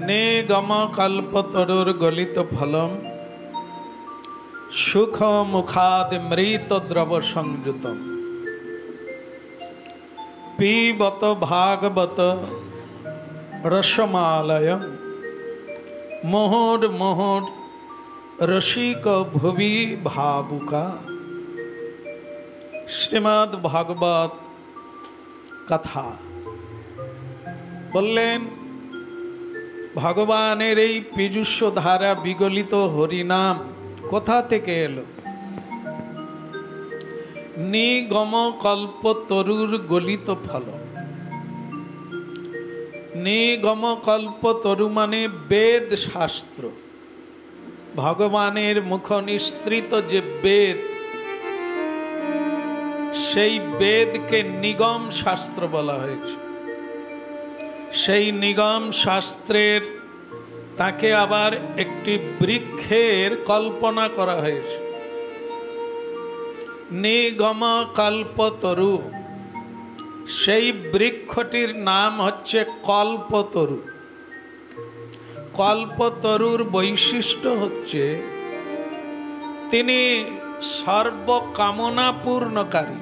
নিগম কল্পতরুর গলিত ফলম সুখ মুখাদ মৃত দ্রব সংযুতম পিবত ভাগবত রসমালয়ম মোহর মোহর রসিক ভুবি ভাবুকা। শ্রীমদ্ ভাগবত কথা বললেন, ভগবানের এই পীযুষ ধারা বিগলিত হরিনাম কোথা থেকে এলো? নিগম কল্পতরুর গলিত ফল। নিগম কল্পতরু মানে বেদ শাস্ত্র, ভগবানের মুখ নিঃসৃত যে বেদ, সেই বেদকে নিগম শাস্ত্র বলা হয়েছে। সেই নিগম শাস্ত্রের তাকে আবার একটি বৃক্ষের কল্পনা করা হয়েছে। নিগম কল্পতরু, সেই বৃক্ষটির নাম হচ্ছে কল্পতরু। কল্পতরুর বৈশিষ্ট্য হচ্ছে তিনি সর্বকামনা পূর্ণকারী।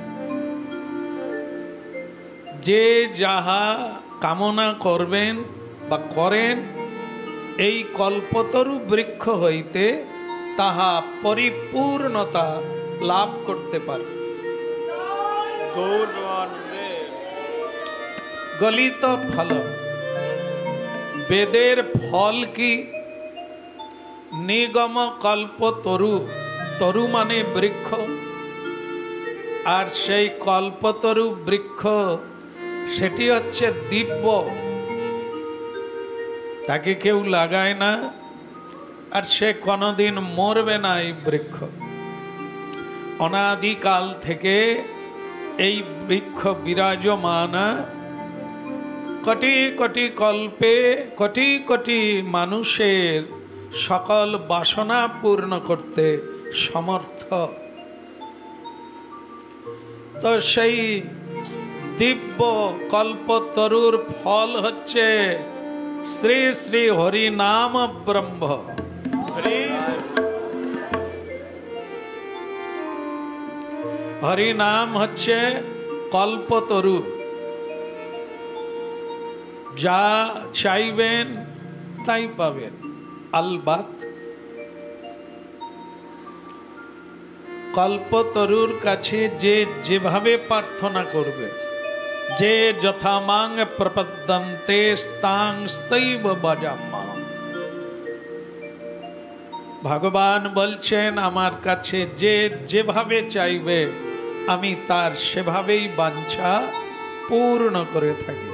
যে যাহা কামনা করবেন বা করেন, এই কল্পতরু বৃক্ষ হইতে তাহা পরিপূর্ণতা লাভ করতে পারে। গলিত ফল, বেদের ফল কি? নিগম কল্পতরু, তরু মানে বৃক্ষ, আর সেই কল্পতরু বৃক্ষ সেটি হচ্ছে দিব্য। তাকে কেউ লাগায় না, আর সে কোনোদিন মরবে না। এই বৃক্ষ অনাদিকাল থেকে এই বৃক্ষ বিরাজমান, কোটি কোটি কল্পে কোটি কোটি মানুষের সকল বাসনা পূর্ণ করতে সমর্থ। তো সেই দিব্য কল্পতরুর ফল হচ্ছে শ্রী শ্রী হরি নাম ব্রহ্ম। হরি নাম হচ্ছে কল্পতরু। যা চাইবেন তাই পাবেন। আলবাত কল্পতরুর কাছে যে যেভাবে প্রার্থনা করবে, যে যথামাং প্রপদ্যন্তে স্তাং স্তৈব ভজাম্যহম। ভগবান বলছেন, আমার কাছে যে যেভাবে চাইবে আমি তার সেভাবেই বাঞ্ছা পূর্ণ করে থাকি।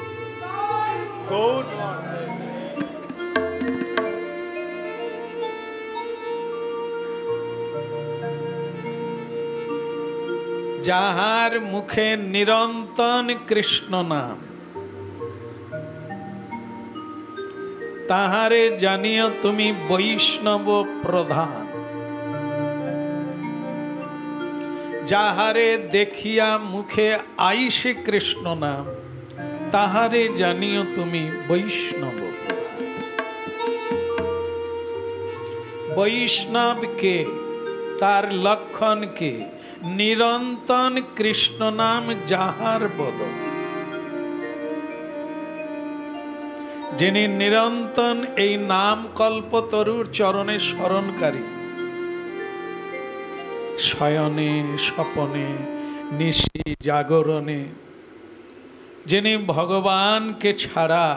যাহার মুখে নিরন্তন কৃষ্ণ নাম, তাহারে জানিও তুমি বৈষ্ণব প্রধান। যাহারে দেখিয়া মুখে আইসে কৃষ্ণ নাম, তাহারে জানিও তুমি বৈষ্ণব প্রধান। বৈষ্ণব কে? তার লক্ষণ কে? নিরন্তন কৃষ্ণ নাম যাহার বদন। যিনি নিরন্তন এই নাম কল্পতরুর চরণে স্মরণকারী, শয়নে স্বপনে নিশি জাগরণে, যিনি ভগবানকে ছাড়া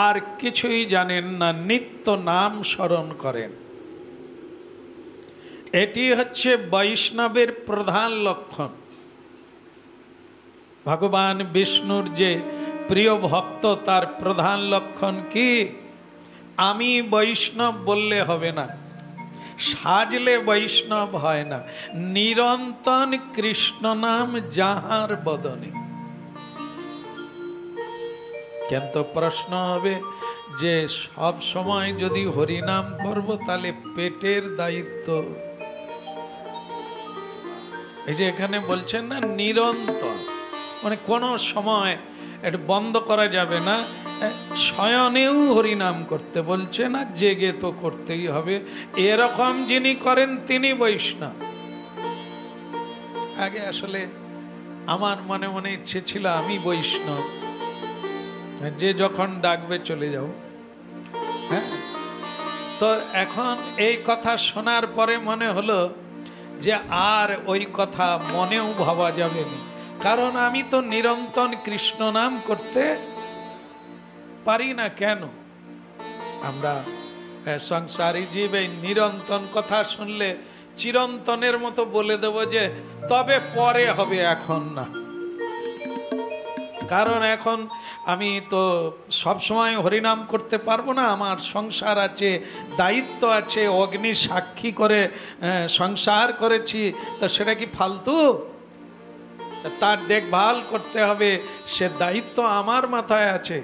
আর কিছুই জানেন না, নিত্য নাম স্মরণ করেন, এটি হচ্ছে বৈষ্ণবের প্রধান লক্ষণ। ভগবান বিষ্ণুর যে প্রিয় ভক্ত, তার প্রধান লক্ষণ কি? আমি বৈষ্ণব বললে হবে না, সাজলে বৈষ্ণব হয় না। নিরন্তন কৃষ্ণ নাম যাহার বদনে। কিন্তু প্রশ্ন হবে যে সব সময় যদি হরিনাম করব, তাহলে পেটের দায়িত্ব। এই যে এখানে বলছেন না নিরন্তর, মানে কোনো সময় এটা বন্ধ করা যাবে না। শয়নেও হরিনাম করতে বলছে না, জেগে তো করতেই হবে। এরকম যিনি করেন তিনি বৈষ্ণব। আগে আসলে আমার মনে মনে ইচ্ছে ছিল আমি বৈষ্ণব, যে যখন ডাকবে চলে যাও। হ্যাঁ, তো এখন এই কথা শোনার পরে মনে হলো যে আর ওই কথা মনেও ভাবা যাবে না, কারণ আমি তো নিরন্তর কৃষ্ণ নাম করতে পারি না। কেন? আমরা সংসারী জীব, এই নিরন্তন কথা শুনলে চিরন্তনের মতো বলে দেব যে তবে পরে হবে, এখন না। কারণ এখন আমি তো সবসময় হরিনাম করতে পারবো না, আমার সংসার আছে, দায়িত্ব আছে, অগ্নি সাক্ষী করে সংসার করেছি, তো সেটা কি ফালতু? তার দেখভাল করতে হবে, সে দায়িত্ব আমার মাথায় আছে।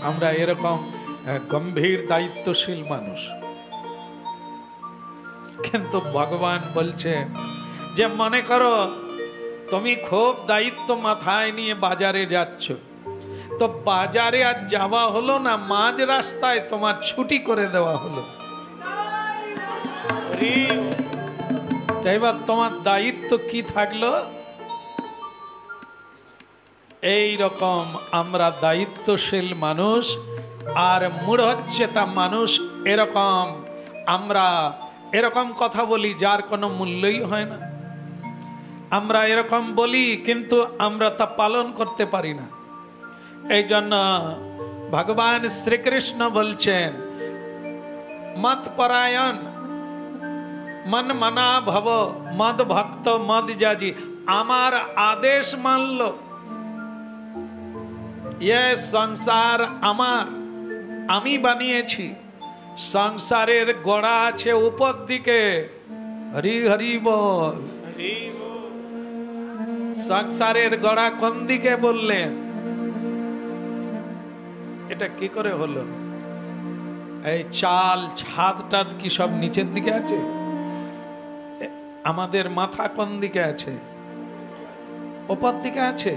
আমরা এরকম গম্ভীর দায়িত্বশীল মানুষ। কিন্তু ভগবান বলছেন যে মনে করো তুমি খুব দায়িত্ব মাথায় নিয়ে বাজারে যাচ্ছ, তো বাজারে আর যাওয়া হলো না, মাঝ রাস্তায় তোমার ছুটি করে দেওয়া হলো। এবার তোমার দায়িত্ব কি থাকলো? এই রকম আমরা দায়িত্বশীল মানুষ আর মূঢ়চেতা মানুষ এরকম, আমরা এরকম কথা বলি যার কোনো মূল্যই হয় না। আমরা এরকম বলি কিন্তু আমরা তা পালন করতে পারি না। এই জন্য ভগবান শ্রীকৃষ্ণ বলছেন মত পরায়ণ মন মনা ভব মদ ভক্ত মদ যাজি। আমার আদেশ মানল, এ সংসার আমার, আমি বানিয়েছি। সংসারের গোড়া আছে উপর দিকে। হরি হরি বল। সংসারের গোড়া কোন দিকে বললেন? এটা কি করে হলো? এই চাল ছাদ টাদ কি সব নিচের দিকে আছে? আমাদের মাথা কোন দিকে আছে? উপর দিকে আছে।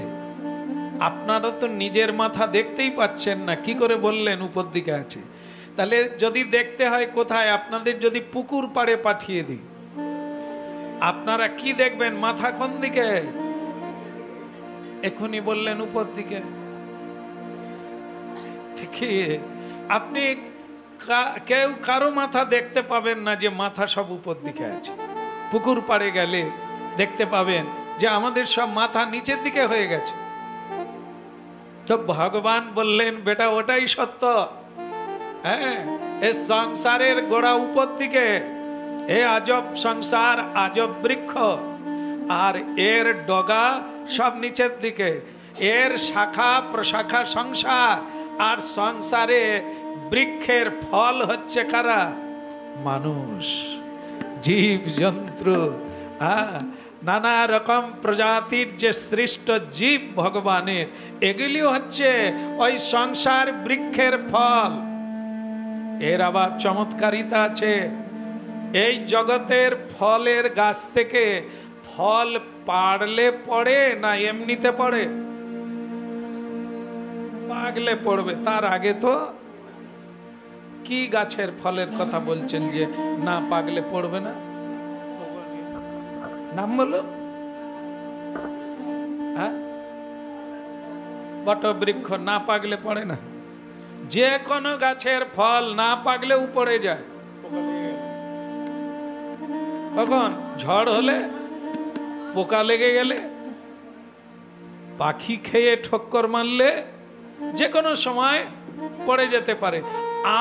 আপনারা তো নিজের মাথা দেখতেই পাচ্ছেন না, কি করে বললেন উপর দিকে আছে? তাহলে যদি দেখতে হয় কোথায়, আপনাদের যদি পুকুর পাড়ে পাঠিয়ে দিই, আপনারা কি দেখবেন? মাথা কোন দিকে? এখনই বললেন উপর দিকে। ঠিকই, আপনি কেউ কারো মাথা দেখতে পাবেন না যে মাথা সব উপর দিকে আছে। পুকুর পাড়ে গেলে দেখতে পাবেন যে আমাদের সব মাথা নিচের দিকে হয়ে গেছে। তো ভগবান বললেন বেটা ওটাই সত্য। হ্যাঁ, এই সংসারের গোড়া উপর দিকে, এ আজব সংসার আজব বৃক্ষ, আর এর ডগা সব নিচের দিকে। এর শাখা প্রশাখা সংসার, আর সংসারে বৃক্ষের ফল হচ্ছে কারা? মানুষ, জীব জন্তু, নানা রকম প্রজাতির যে সৃষ্ট জীব ভগবানের, এগুলি হচ্ছে ওই সংসার বৃক্ষের ফল। এর আবার চমৎকারিতা আছে। এই জগতের ফলের গাছ থেকে ফল পাড়লে পড়ে না এমনিতে পড়ে? পাগলে পড়বে। তার আগে তো কি গাছের ফলের কথা বলছেন যে না পাগলে পড়বে না? নাম বলুন। হ্যাঁ, বটবৃক্ষ না পাগলে পড়ে না। যে কোনো গাছের ফল না পাগলেও পড়ে যায়। কখন? ঝড় হলে, পোকা লেগে গেলে, পাখি খেয়ে ঠক্কর মারলে, যে কোনো সময় পড়ে যেতে পারে।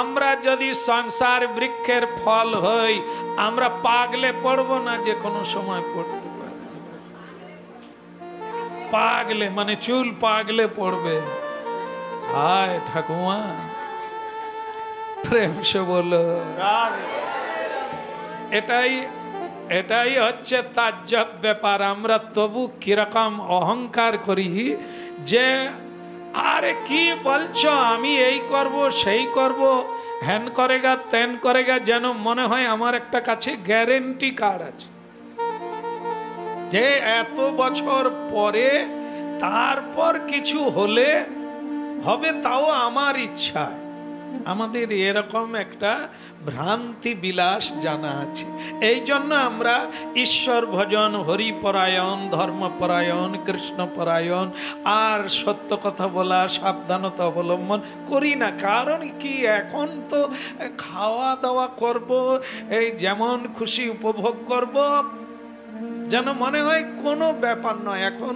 আমরা যদি সংসার বৃক্ষের ফল হই, আমরা পাগলে পড়বো না? যে কোনো সময় পড়তে পারে। পাগলে মানে চুল পাগলে পড়বে। হায় ঠাকুমা, প্রেম সে বলো। এটাই হচ্ছে তাজ্জব ব্যাপার। আমরা তবু কিরকম অহংকার করি যে আরে কি বলছো, আমি এই করব সেই করব, হ্যান করেগা ত্যান করেগা, যেন মনে হয় আমার একটা কাছে গ্যারেন্টি কার্ড আছে যে এত বছর পরে তারপর কিছু হলে হবে তাও আমার ইচ্ছা। আমাদের এরকম একটা ভ্রান্তি বিলাস জানা আছে। এই জন্য আমরা ঈশ্বর ভজন, হরিপরায়ণ, ধর্মপরায়ণ, কৃষ্ণপরায়ণ আর সত্য কথা বলা, সাবধানতা অবলম্বন করি না। কারণ কি, এখন তো খাওয়া দাওয়া করব, এই যেমন খুশি উপভোগ করব, যেন মনে হয় কোনো ব্যাপার নয়। এখন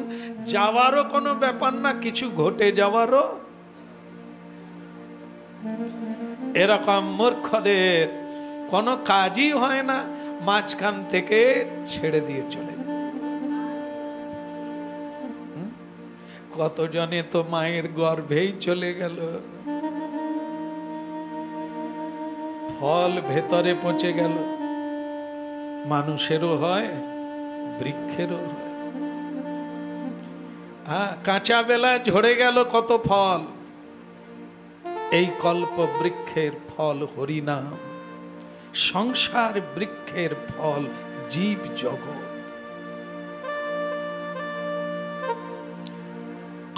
যাওয়ারও কোনো ব্যাপার না, কিছু ঘটে যাওয়ারও। এরকম মূর্খদের কোনো কাজই হয় না, মাঝখান থেকে ছেড়ে দিয়ে চলে। কতজনে তো মায়ের গর্ভেই চলে গেল, ফল ভেতরে পচে গেল। মানুষেরও হয়, বৃক্ষেরও হয়। কাঁচা বেলা ঝরে গেল কত ফল। এই কল্প বৃক্ষের ফল হরিনাম, সংসার বৃক্ষের ফল জীব জগৎ।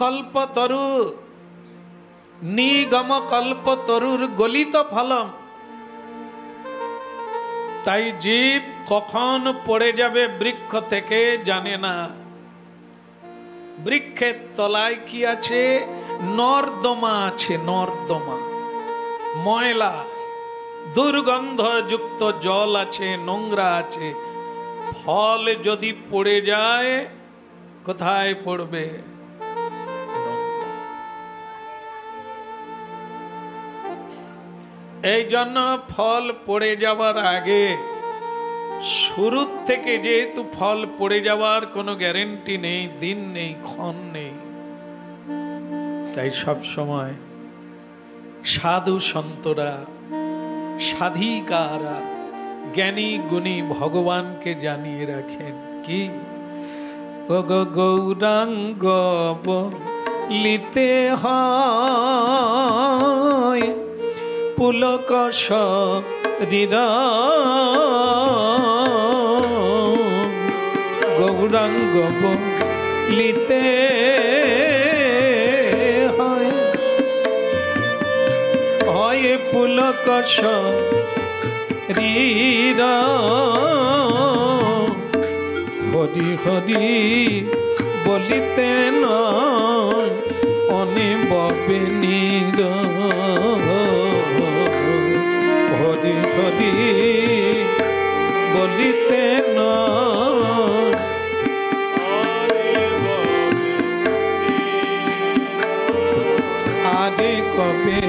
কল্পতরু নিগম কল্পতরুর গলিত ফলম। তাই জীব কখন পড়ে যাবে বৃক্ষ থেকে জানে না। বৃক্ষের তলায় কি আছে? নর্দমা আছে, নর্দমা, ময়লা দুর্গন্ধযুক্ত জল আছে, নোংরা আছে। ফল যদি পড়ে যায় কোথায় পড়বে? এই জন্য ফল পড়ে যাওয়ার আগে, শুরুর থেকে যেহেতু ফল পড়ে যাওয়ার কোনো গ্যারেন্টি নেই, দিন নেই, ক্ষণ নেই, তাই সব সময় সাধু সন্তরা, সাধিকারা, জ্ঞানী গুণী ভগবানকে জানিয়ে রাখেন কি? গৌরাঙ্গ বলিতে হয় পুলক শরীর, গৌরাঙ্গ বলিতে হয় পুলক শরীর, হরি হরি বলিতে নয় অনিববে নীর, হরি হরি বলিতে নয়। আরে কবে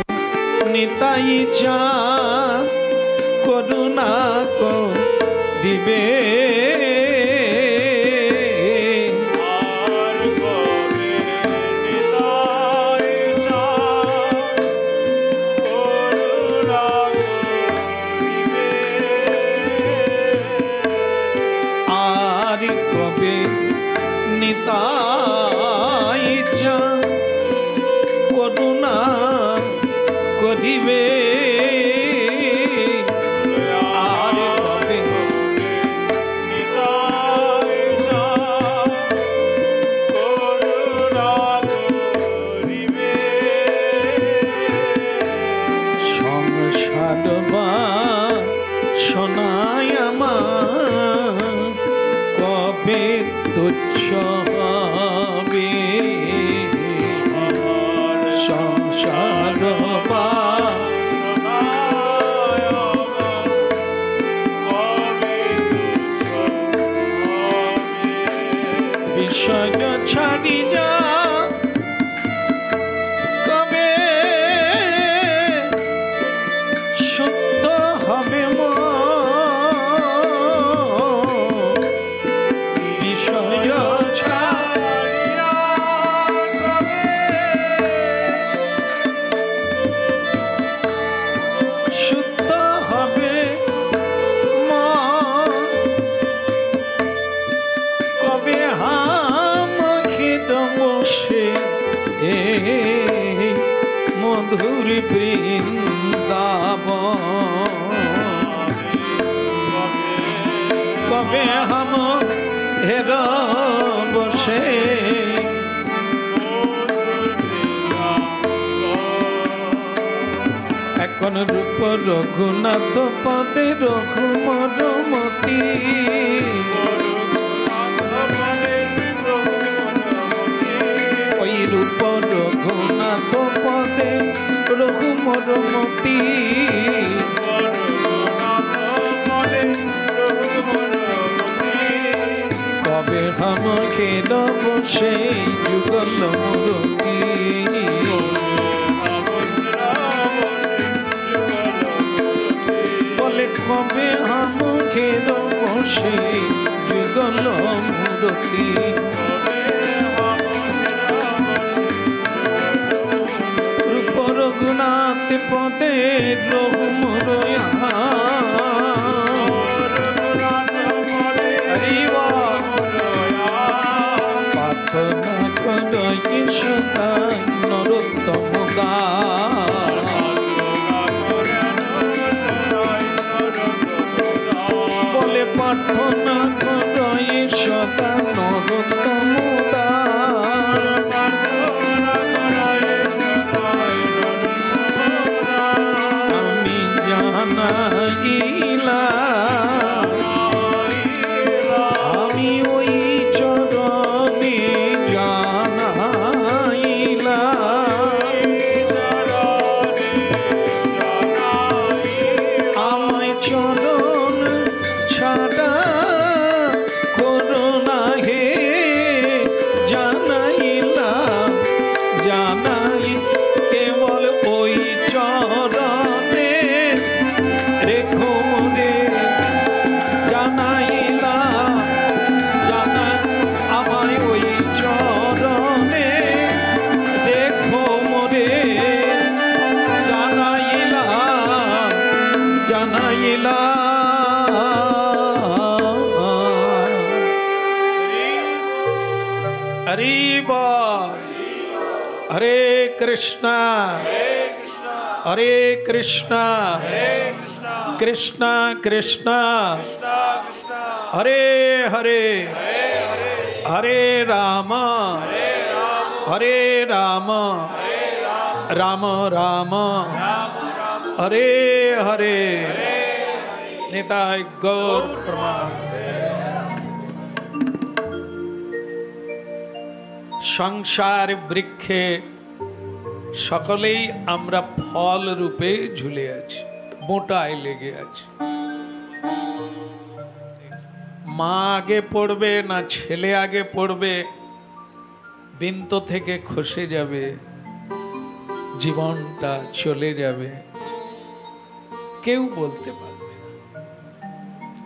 নিতাই চা করুণা দিবে, আর কবে নিতাই চা করুণা করিবে, আর কবে সংসার বা শোনায় আমার কবে তুচ্ছ হবে, সংসার বা বিষয় ছাড়ি যা কবে শুদ্ধ হবে বিষয় ছাড়িয়া কবে শুদ্ধ হবে কবে হামখিত বসে মধুর বৃন্দাবন, কবে হাম হের বসে কোন রূপ রঘুনাথ পদে রঘুমরমতি ওই রূপ রঘুনাথ পদে রঘুমরমতি কবে আমাকে দেব সেই যুগল মূরতি বলে কবে আমাকে দেব সেই যুগল মূরতি রূপ রঘুনাথ পদে রঘুমরয়া নরোত্তম বলে প্রার্থনা করই সদা নরোত্তম আমি জানাইলা আমি ওই চরণে জানাইলা আমায় চরণ ছাড়া করোনা হে জানাইলা জানাই কেবল ওই চরণে রেখো মনে জানাইলা জানাই আমায় ওই চরণে রেখো মনে জানাইলা জানাইলা হরি বল হরে কৃষ্ণ হরে কৃষ্ণ কৃষ্ণ কৃষ্ণ হরে হরে হরে রাম হরে রাম রাম রাম হরে হরে নিতাই গৌর প্রণাম। সংসার বৃক্ষে সকলেই আমরা ফল রূপে ঝুলে আছি, মোটায় লেগে আছি। মা আগে পড়বে না ছেলে আগে পড়বে, বৃন্ত থেকে খসে যাবে, জীবনটা চলে যাবে, কেউ বলতে পারবে না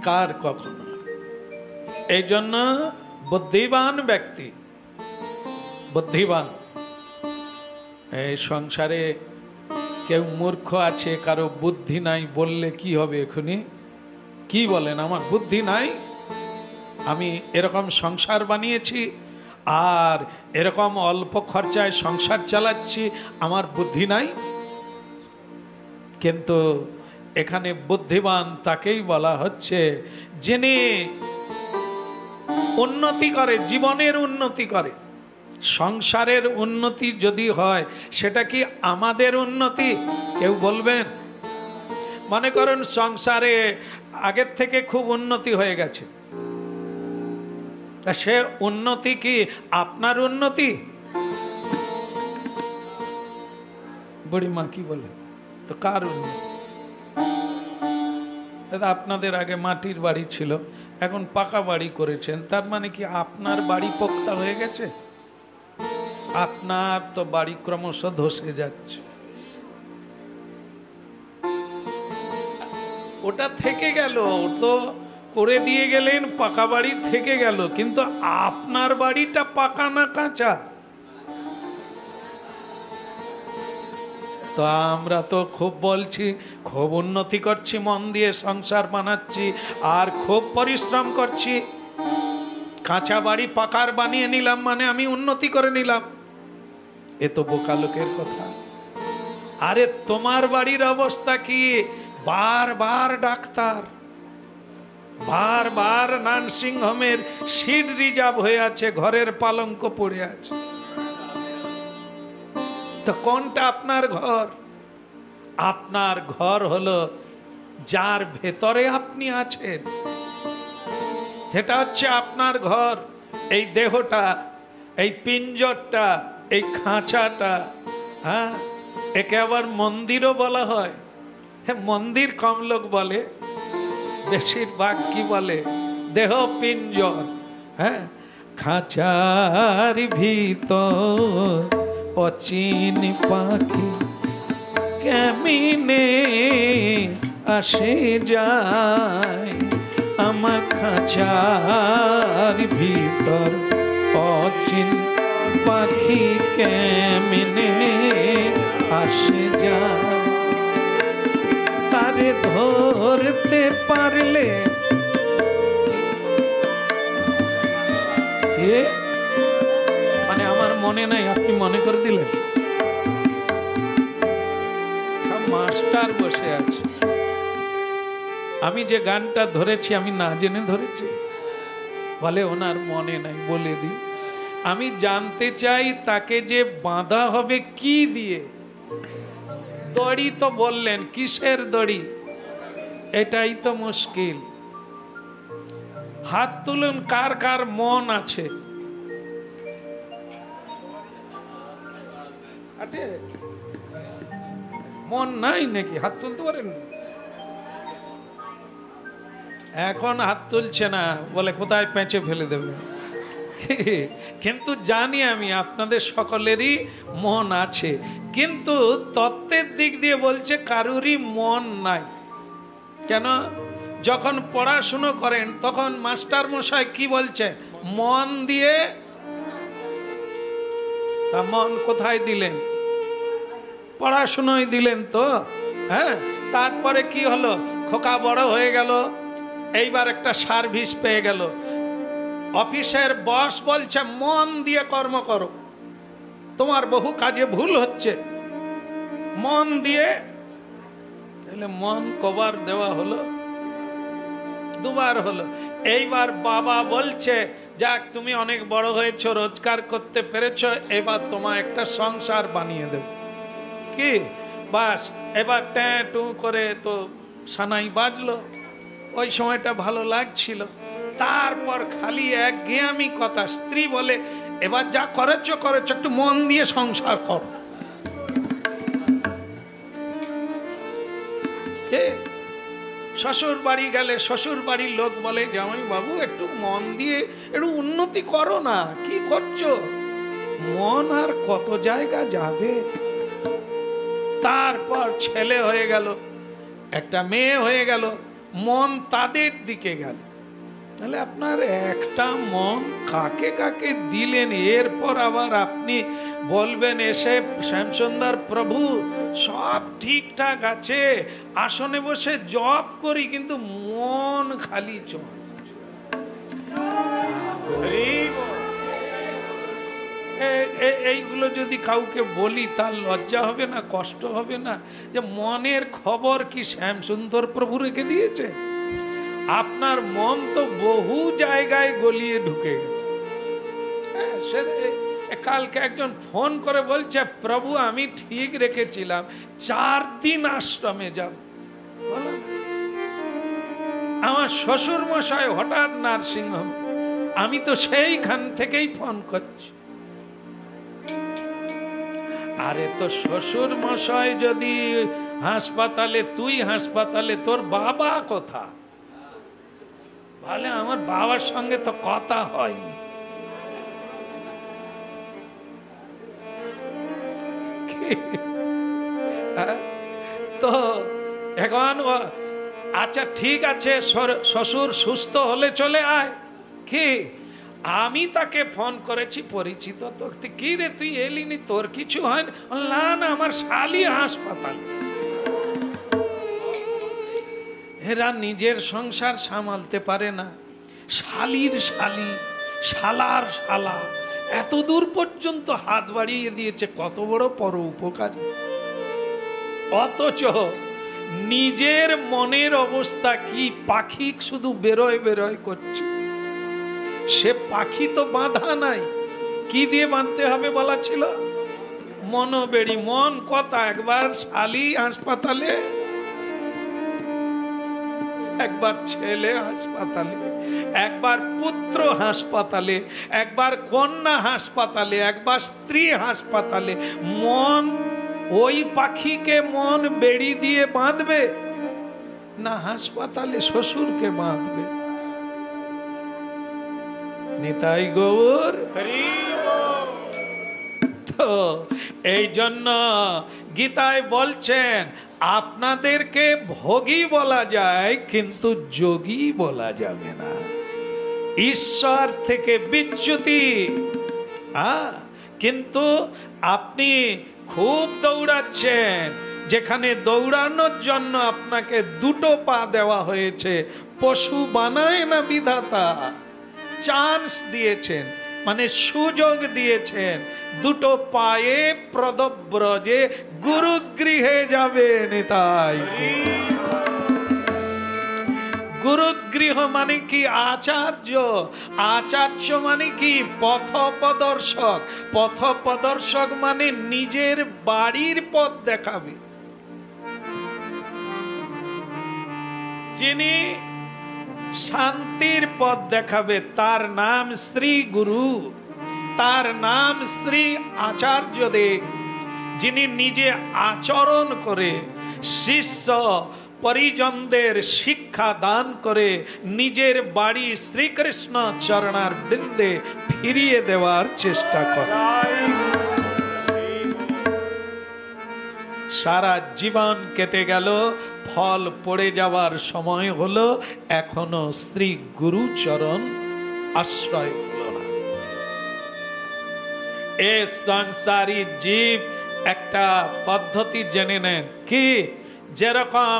কার কখনো। এই জন্য বুদ্ধিমান ব্যক্তি, বুদ্ধিমান, এই সংসারে কেউ মূর্খ আছে, কারো বুদ্ধি নাই বললে কি হবে? এখনই কি বলেন, আমার বুদ্ধি নাই, আমি এরকম সংসার বানিয়েছি আর এরকম অল্প খরচায় সংসার চালাচ্ছি, আমার বুদ্ধি নাই। কিন্তু এখানে বুদ্ধিমান তাকেই বলা হচ্ছে যিনি উন্নতি করে, জীবনের উন্নতি করে। সংসারের উন্নতি যদি হয় সেটা কি আমাদের উন্নতি? কেউ বলবেন? মনে করেন সংসারে আগের থেকে খুব উন্নতি হয়ে গেছে, তা সে উন্নতি কি আপনার উন্নতি? বুড়িমা কি বলে, তো কার উন্নতি? দাদা আপনাদের আগে মাটির বাড়ি ছিল, এখন পাকা বাড়ি করেছেন, তার মানে কি আপনার বাড়ি পোক্তা হয়ে গেছে? আপনার তো বাড়ি ক্রমশ ধসে যাচ্ছে। ওটা থেকে গেল, তো করে দিয়ে গেলেন, পাকা বাড়ি থেকে গেল, কিন্তু আপনার বাড়িটা পাকা না কাঁচা? তো আমরা তো খুব বলছি, খুব উন্নতি করছি, মন দিয়ে সংসার বানাচ্ছি আর খুব পরিশ্রম করছি, কাঁচা বাড়ি পাকার বানিয়ে নিলাম মানে আমি উন্নতি করে নিলাম। এ তো বোকা লোকের কথা। আরে তোমার বাড়ির অবস্থা কি? বারবার ডাক্তার, বারবার নার্সিং হোমের সিট রিজার্ভ হয়ে আছে, ঘরের পালঙ্ক পড়ে আছে। তো কোনটা আপনার ঘর? আপনার ঘর হলো যার ভেতরে আপনি আছেন, সেটা হচ্ছে আপনার ঘর। এই দেহটা, এই পিঞ্জরটা, এই খাঁচাটা, হ্যাঁ, একে আবার মন্দিরও বলা হয়। হ্যাঁ, মন্দির কম লোক বলে, বেশিরভাগ কি বলে? দেহ পিঞ্জর। হ্যাঁ, খাঁচার ভিতর অচিন পাখি কেমনে আসে যায়, আমার খাঁচার ভিতর অচিন পাখি কেমনে আসে যায়, তারে ধরতে পারলে মানে আমার মনে নাই, আপনি মনে করে দিলেন। সব মাস্টার বসে আছে। আমি যে গানটা ধরেছি আমি না জেনে ধরেছি, বলে ওনার মনে নাই, বলে দিই। আমি জানতে চাই তাকে যে বাঁধা হবে কি দিয়ে। দড়ি তো বললেন, কিসের দড়ি? এটাই তো মুশকিল। হাত তুলুন, কার কার মন আছে? আছে? মন নাই নাকি? হাত তুলতে পারেন? এখন হাত তুলছে না, বলে কোথায় পেঁচে ফেলে দেবে। কিন্তু জানি আমি আপনাদের সকলেরই মন আছে, কিন্তু তত্ত্বের দিক দিয়ে বলছে কারুরই মন নাই। কেন? যখন পড়াশুনো করেন তখন মাস্টার মশাই কি বলছে? মন দিয়ে। তা মন কোথায় দিলেন? পড়াশুনোই দিলেন তো। হ্যাঁ, তারপরে কি হলো? খোকা বড় হয়ে গেল, এইবার একটা সার্ভিস পেয়ে গেল, অফিসের বস বলছে মন দিয়ে কর্ম করো, তোমার বহু কাজে ভুল হচ্ছে, মন দিয়ে। তাহলে মন কবার দেওয়া হলো? দুবার হলো। এইবার বাবা বলছে যাক তুমি অনেক বড় হয়েছো, রোজগার করতে পেরেছো, এবার তোমার একটা সংসার বানিয়ে দেব। কি বাস, এবার ট্যাঁ করে তো সানাই বাজলো। ওই সময়টা ভালো লাগছিল। তারপর খালি একঘেয়ামি কথা। স্ত্রী বলে এবার যা করেছো করেছো, একটু মন দিয়ে সংসার করো। শ্বশুর বাড়ি গেলে শ্বশুর বাড়ির লোক বলে জামাই বাবু একটু মন দিয়ে একটু উন্নতি করো না, কি করছো? মন আর কত জায়গা যাবে। তারপর ছেলে হয়ে গেল, একটা মেয়ে হয়ে গেল, মন তাদের দিকে গেল। তাহলে আপনার একটা মন কাকে কাকে দিলেন? এরপর আবার আপনি বলবেন এসে শ্যামসুন্দর প্রভু সব ঠিকঠাক আছে, আসনে বসে জপ করি, কিন্তু মন খালি চল। এইগুলো যদি কাউকে বলি তার লজ্জা হবে না, কষ্ট হবে না? যে মনের খবর কি শ্যামসুন্দর প্রভু রেখে দিয়েছে? আপনার মন তো বহু জায়গায় গলিয়ে ঢুকে গেছে। কালকে একজন ফোন করে বলছে প্রভু আমি ঠিক রেখেছিলাম, 4 দিন আশ্রমে যাব। আমার শ্বশুর মশাই হঠাৎ নার্সিং হোম, আমি তো সেইখান থেকেই ফোন করছি। আরে তো শ্বশুর মশাই যদি হাসপাতালে, তুই হাসপাতালে, তোর বাবা কোথা? বলে আমার বাবার সঙ্গে তো কথা হয়নি। তো এখন আচ্ছা ঠিক আছে, শ্বশুর সুস্থ হলে চলে আয়। কি আমি তাকে ফোন করেছি, পরিচিত তো, কি রে তুই এলিনি, তোর কিছু হয় না? না আমার শালি হাসপাতাল। এরা নিজের সংসার সামালতে পারে না, শালির শালি, শালার শালা, এত দূর পর্যন্ত হাত বাড়িয়ে দিয়েছে। কত বড় পরোপকারী। অথচ নিজের মনের অবস্থা কি? পাখি শুধু বেরোয় বেরোয় করছে, সে পাখি তো বাঁধা নাই। কি দিয়ে বাঁধতে হবে বলা ছিল? মনোবেড়ি, মন কথা, একবার শালি হাসপাতালে, একবার ছেলে হাসপাতালে, একবার পুত্র হাসপাতালে, একবার কন্যা হাসপাতালে, একবার স্ত্রী হাসপাতালে। মন ওই পাখিকে মন বেড়ি দিয়ে বাঁধবে না হাসপাতালে শ্বশুরকে বাঁধবে? নিতাই গৌর হরি। তো এই জন্য গীতায় বলছেন আপনাদেরকে ভোগী বলা যায় কিন্তু যোগী বলা যাবে না। ঈশ্বর থেকে বিচ্যুতি। কিন্তু আপনি খুব দৌড়াচ্ছেন, যেখানে দৌড়ানোর জন্য আপনাকে দুটো পা দেওয়া হয়েছে। পশু বানায় না বিধাতা, চান্স দিয়েছেন, মানে সুযোগ দিয়েছেন। দুটো পায়ে প্রদব্রজে গুরুগৃহে যাবে নিতাই। গুরুগৃহ মানে কি? আচার্য। আচার্য মানে কি? পথপ্রদর্শক। পথপ্রদর্শক মানে নিজের বাড়ির পথ দেখাবে। যিনি শান্তির পথ দেখাবে তার নাম শ্রী গুরু, তার নাম শ্রী আচার্যদেব। যিনি নিজে আচরণ করে শিষ্য পরিজনদের শিক্ষা দান করে নিজের বাড়ি শ্রীকৃষ্ণ চরণার বৃন্দে ফিরিয়ে দেওয়ার চেষ্টা করে। সারা জীবন কেটে গেল, ফল পড়ে যাওয়ার সময় হলো, এখনো শ্রী গুরুচরণ আশ্রয় হলো না। এ সংসারী জীব একটা পদ্ধতি জেনে নেন কি, যেরকম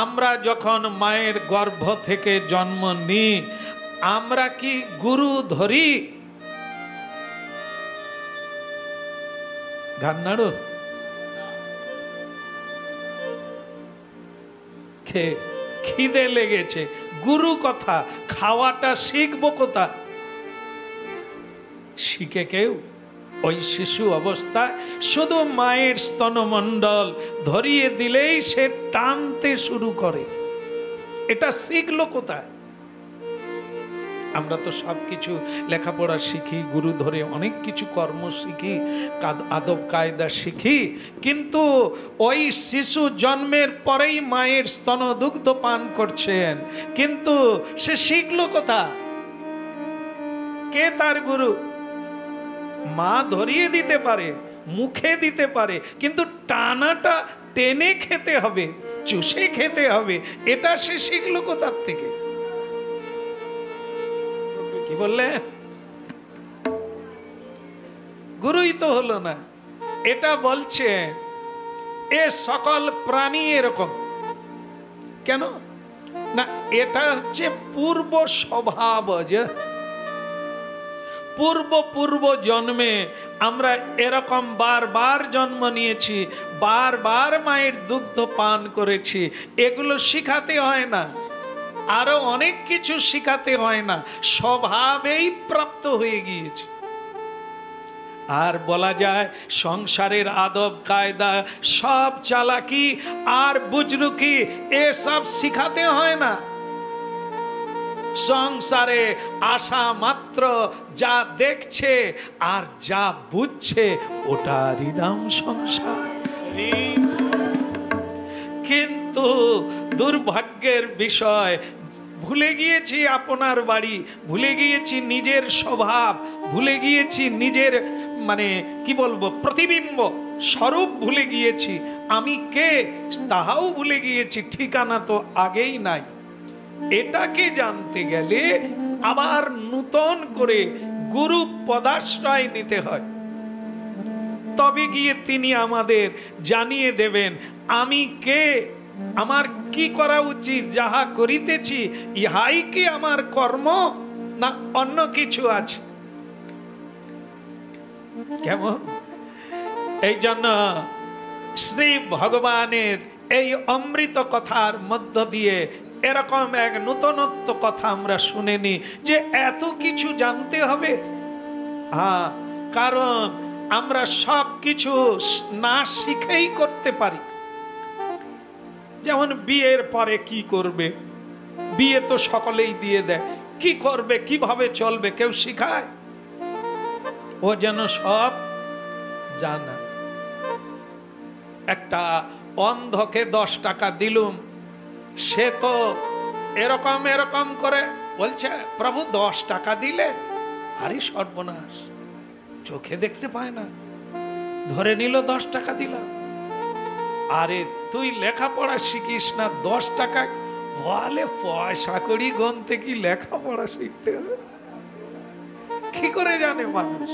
আমরা যখন মায়ের গর্ভ থেকে জন্ম নিই, আমরা কি গুরু ধরি? ঘান্নাড়ু খিদে লেগেছে, গুরু কথা, খাওয়াটা শিখবো কোথা? শিখে কেউ? ওই শিশু অবস্থায় শুধু মায়ের স্তনমণ্ডল ধরিয়ে দিলেই সে টানতে শুরু করে। এটা শিখলো কোথায়? আমরা তো সবকিছু লেখাপড়া শিখি, গুরু ধরে অনেক কিছু কর্ম শিখি, আদব কায়দা শিখি, কিন্তু ওই শিশু জন্মের পরেই মায়ের স্তনদুগ্ধ পান করছেন, কিন্তু সে শিখলো কোথায়? কে তার গুরু? মা ধরিয়ে দিতে পারে, মুখে দিতে পারে, কিন্তু টানাটা টেনে খেতে হবে, চুষে খেতে হবে, এটা সে শিখলো কোথার থেকে? কি বললে? গুরুই তো হলো না। এটা বলছে এ সকল প্রাণী এরকম। কেন না? এটা হচ্ছে পূর্ব স্বভাব। যে পূর্ব জন্মে আমরা এরকম বারবার জন্ম নিয়েছি, বারবার মায়ের দুগ্ধ পান করেছি। এগুলো শিখাতে হয় না, আরো অনেক কিছু শিখাতে হয় না, স্বভাবেই প্রাপ্ত হয়ে গিয়েছে। আর বলা যায় সংসারের আদব কায়দা, সব চালাকি আর বুজরুকি এসব শিখাতে হয় না। সংসারে আসা মাত্র যা দেখছে আর যা বুঝছে ওটারই নাম সংসার। কিন্তু দুর্ভাগ্যের বিষয়, ভুলে গিয়েছি আপনার বাড়ি, ভুলে গিয়েছি নিজের স্বভাব, ভুলে গিয়েছি নিজের মানে কি বলবো প্রতিবিম্ব স্বরূপ, ভুলে গিয়েছি আমি কে তাহাও ভুলে গিয়েছি, ঠিকানা তো আগেই নাই। এটাকে জানতে গেলে আবার নূতন করে গুরু পদাশ্রয় নিতে হয়, তবে গিয়ে তিনি আমাদের জানিয়ে দেবেন আমি কে, আমার কি করা উচিত, যাহা করিতেছি ইহাই কি আমার কর্ম না অন্য কিছু আছে। কেমন? এই জন্য শ্রী ভগবানের এই অমৃত কথার মধ্য দিয়ে এরকম এক নূতনত্ব কথা আমরা শুনে নি যে এত কিছু জানতে হবে। কারণ আমরা সব কিছু না শিখেই করতে পারি। যেমন বিয়ের পরে কি করবে, বিয়ে তো সকলেই দিয়ে দেয়, কি করবে কিভাবে চলবে কেউ শিখায়? ও যেন সব জানা। একটা অন্ধকে 10 টাকা দিলুম, সে তো এরকম এরকম করে বলছে, প্রভু 10 টাকা দিলে, আরে সর্বনাশ, চোখে দেখতে পায় না, ধরে নিল 10 টাকা দিলাম। আরে তুই লেখাপড়া শিখিস না, 10 টাকা বলে পয়সা করি গনতে কি লেখাপড়া শিখতে হবে? কি করে জানে মানুষ?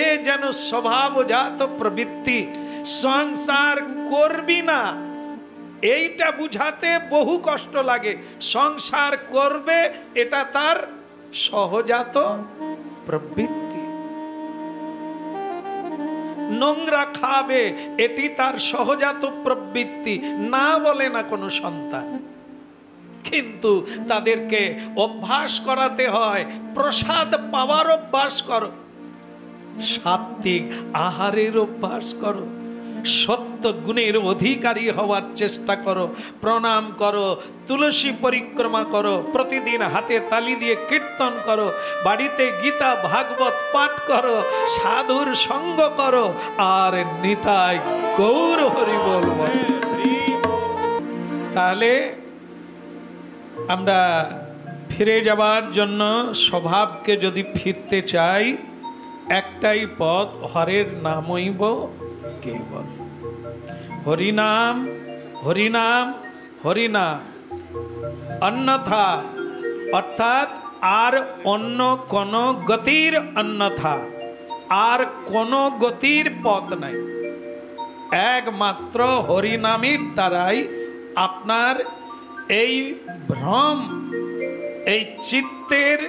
এ যেন স্বভাবজাত প্রবৃত্তি, সংসার করবি না এইটা বুঝাতে বহু কষ্ট লাগে। সংসার করবে এটা তার সহজাত প্রবৃত্তি। নোংরা খাবে এটি তার সহজাত প্রবৃত্তি, না বলে না কোনো সন্তান। কিন্তু তাদেরকে অভ্যাস করাতে হয়, প্রসাদ পাওয়ার অভ্যাস করো, সাত্বিক আহারের অভ্যাস করো, সত্য গুণের অধিকারী হওয়ার চেষ্টা করো, প্রণাম করো, তুলসী পরিক্রমা করো, প্রতিদিন হাতে তালি দিয়ে কীর্তন করো, বাড়িতে গীতা ভাগবত পাঠ করো, সাধুর সঙ্গ করো, আর নিতাই গৌর হরি বল। তাহলে আমরা ফিরে যাবার জন্য, স্বভাবকে যদি ফিরতে চাই, একটাই পথ, হরের নামইব কেবল। হরিনাম হরিনাম হরিনাম, অন্যথা অর্থাৎ আর অন্য কোন গতির, অন্যথা আর কোন গতির পথ নাই। একমাত্র হরিনামের দ্বারাই আপনার এই ভ্রম, এই চিত্তের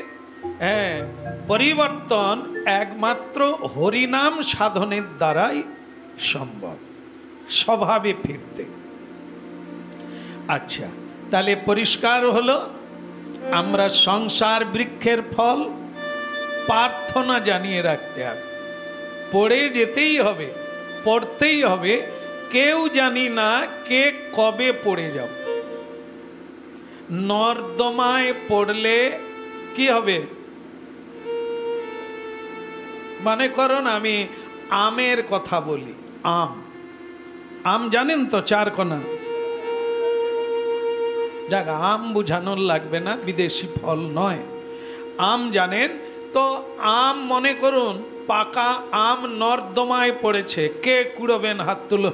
পরিবর্তন একমাত্র হরিনাম সাধনের দ্বারাই সম্ভব, স্বভাবে ফিরতে। আচ্ছা, তাহলে পরিষ্কার হলো, আমরা সংসার বৃক্ষের ফল প্রার্থনা জানিয়ে রাখতে হবে, পড়ে যেতেই হবে, পড়তেই হবে। কেউ জানি না কে কবে পড়ে যাব। নর্দমায় পড়লে কি হবে? মনে করুন আমি আমের কথা বলি, আম, আম জানেন তো, 4 কোনা। যাক, আম বুঝানোর লাগবে না, বিদেশি ফল নয়, আম জানেন তো। আম মনে করুন পাকা আম নর্দমায় পড়েছে, কে কুড়বেন? হাত তুলো।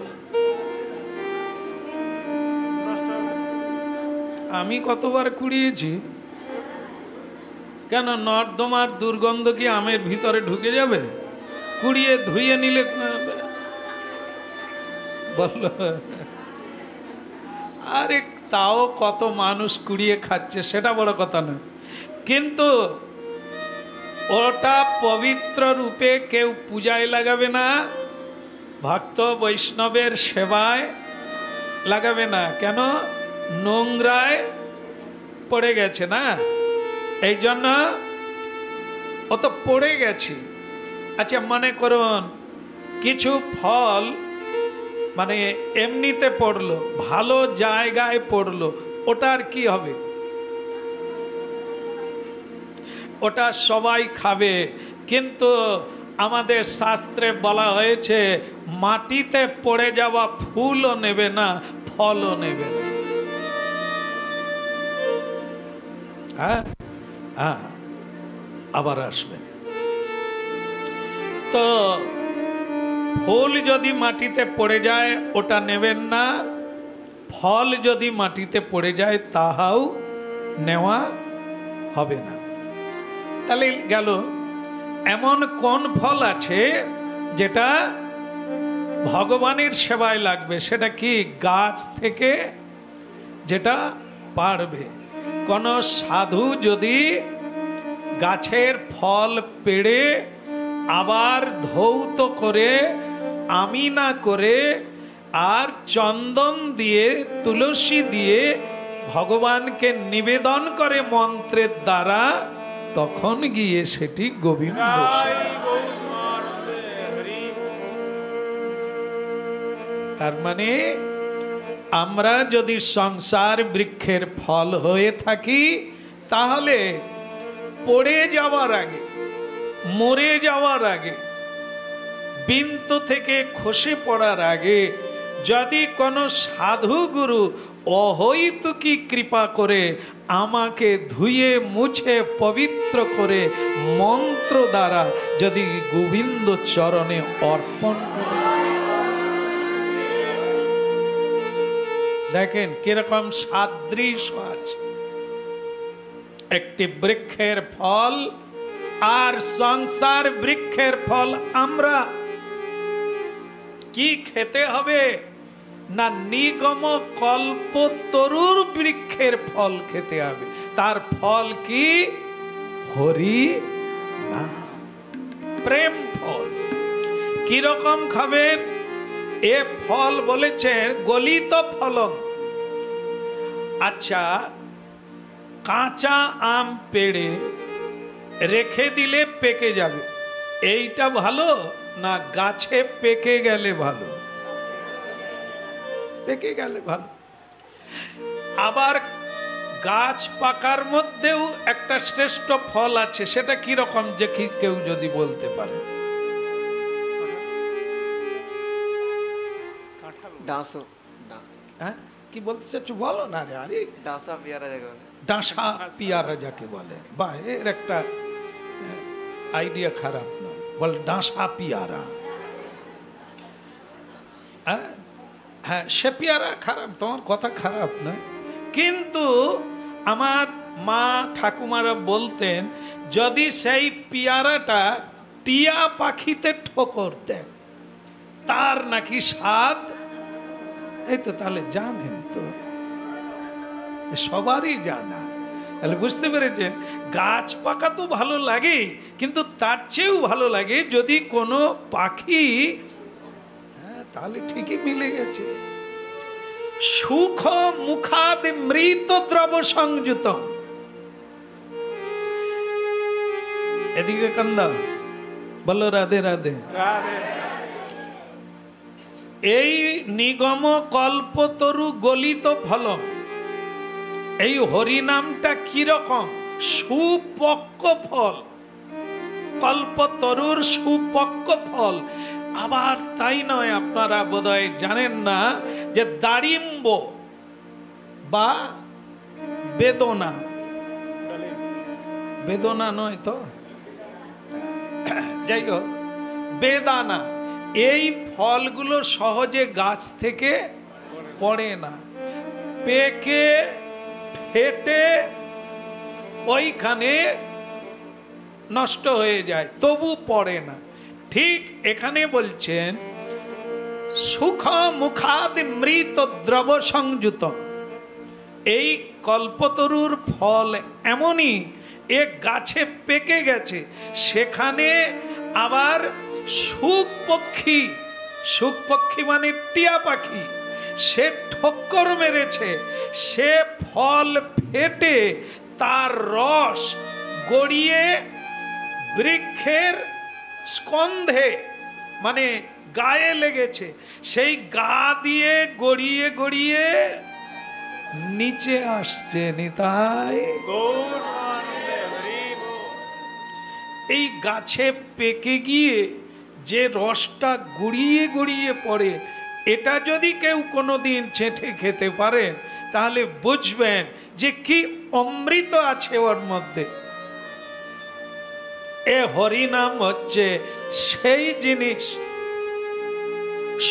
আমি কতবার কুড়িয়েছি। কেন? নর্দমার দুর্গন্ধ কি আমের ভিতরে ঢুকে যাবে? কুড়িয়ে ধুয়ে নিলে বললো। আরে তাও কত মানুষ কুড়িয়ে খাচ্ছে, সেটা বড় কথা না, কিন্তু ওটা পবিত্র রূপে কেউ পূজায় লাগাবে না, ভক্ত বৈষ্ণবের সেবায় লাগাবে না। কেন? নোংরায় পড়ে গেছে না, এই জন্য ও তো পড়ে গেছে। আচ্ছা, মনে করুন কিছু ফল মানে এমনিতে পড়লো, ভালো জায়গায় পড়লো, ওটার কি হবে? ওটা সবাই খাবে, কিন্তু আমাদের শাস্ত্রে বলা হয়েছে মাটিতে পড়ে যাওয়া ফুলও নেবে না, ফলও নেবে না। হ্যাঁ হ্যাঁ, আবার আসবেন তো। ফুল যদি মাটিতে পড়ে যায় ওটা নেবেন না, ফল যদি মাটিতে পড়ে যায় তাহাও নেওয়া হবে না। তাহলে গেল, এমন কোন ফল আছে যেটা ভগবানের সেবায় লাগবে? সেটা কি? গাছ থেকে যেটা পারবে। কোন সাধু যদি গাছের ফল পেড়ে আবার ধৌত করে, আমিনা করে, আর চন্দন দিয়ে, তুলসী দিয়ে ভগবানকে নিবেদন করে মন্ত্রের দ্বারা, তখন গিয়ে সেটি গোবিন্দ। তার মানে আমরা যদি সংসার বৃক্ষের ফল হয়ে থাকি, তাহলে পড়ে যাওয়ার আগে, মরে যাওয়ার আগে, বিন্তু থেকে খসে পড়ার আগে যদি কোনো সাধু গুরু অহৈতুকী কৃপা করে আমাকে ধুয়ে মুছে পবিত্র করে মন্ত্র দ্বারা যদি গোবিন্দ চরণে অর্পণ করে, দেখেন কিরকম সাদৃশ্য আছে একটি বৃক্ষের ফল আর সংসার বৃক্ষের ফল। আমরা কি খেতে হবে না, নিগম কল্পতরুর বৃক্ষের ফল খেতে হবে। তার ফল কি? হরি নাম, প্রেম ফল। কিরকম খাবেন? এ ফল বলেছেন গলিত ফলন। আচ্ছা, কাঁচা আম পেড়ে রেখে দিলে পেকে যাবে, এইটা ভালো না গাছে পেকে গেলে ভালো? পেকে গেলে ভালো। আবার গাছ পাকার মধ্যেও একটা শ্রেষ্ঠ ফল আছে, সেটা কি রকম যে কেউ যদি বলতে পারে? হ্যাঁ, কি বলতে চাচ্ছ বলো না রে। আরে ডাঁসা পিয়ারা যাকে বলে, ডাঁসা পিয়ারা যাকে বলে, বা এর একটা আইডিয়া খারাপ না, বল ডাঁসা পিয়ারা। হ্যাঁ, সে পেয়ারা খারাপ, তোমার কথা খারাপ না, কিন্তু আমার মা ঠাকুমারা বলতেন যদি সেই পেয়ারাটা টিয়া পাখিতে ঠোকর দেয় তার নাকি স্বাদ। এই তো, তাহলে জানেন তো, সবারই জানা। তাহলে বুঝতে পেরেছেন, গাছ পাকা তো ভালো লাগে, কিন্তু তার চেয়েও ভালো লাগে যদি কোনো পাখি, তাহলে ঠিকই মিলে গেছে। সুখ মুখাদ মৃত দ্রব সংযুত। এদিকে কান্দা, বলো রাধে রাধে। এই নিগম কল্পতরু গলিত ফল, এই হরিনামটা কিরকম? সুপক্ক ফল, কল্পতরুর সুপক্ক ফল। আবার তাই নয়, আপনারা বোধহয় জানেন না যে দারিম্ব বা বেদনা, বেদনা নয় তো, যাই হোক বেদানা, এই ফলগুলো সহজে গাছ থেকে পড়ে না, পেকে ফেটে ওইখানে নষ্ট হয়ে যায়, তবু পড়ে না। ঠিক এখানে বলছেন সুখ মুখাদ মৃত দ্রব সংযুত। এই কল্পতরুর ফল এমনই, এক গাছে পেকে গেছে, সেখানে আবার সুখ পক্ষী, সুখ পক্ষী মানে টিয়া পাখি, সে ঠক্কর মেরেছে, সে ফল ফেটে তার রস গড়িয়ে বৃক্ষের স্কন্ধে মানে গায়ে লেগেছে, সেই গা দিয়ে গড়িয়ে গড়িয়ে নিচে আসছে। নিতাই এই গাছে পেকে গিয়ে যে রসটা গড়িয়ে গড়িয়ে পড়ে, এটা যদি কেউ কোনোদিন চেটে খেতে পারেন তাহলে বুঝবেন যে কি অমৃত আছে ওর মধ্যে। এ হরিনাম হচ্ছে সেই জিনিস।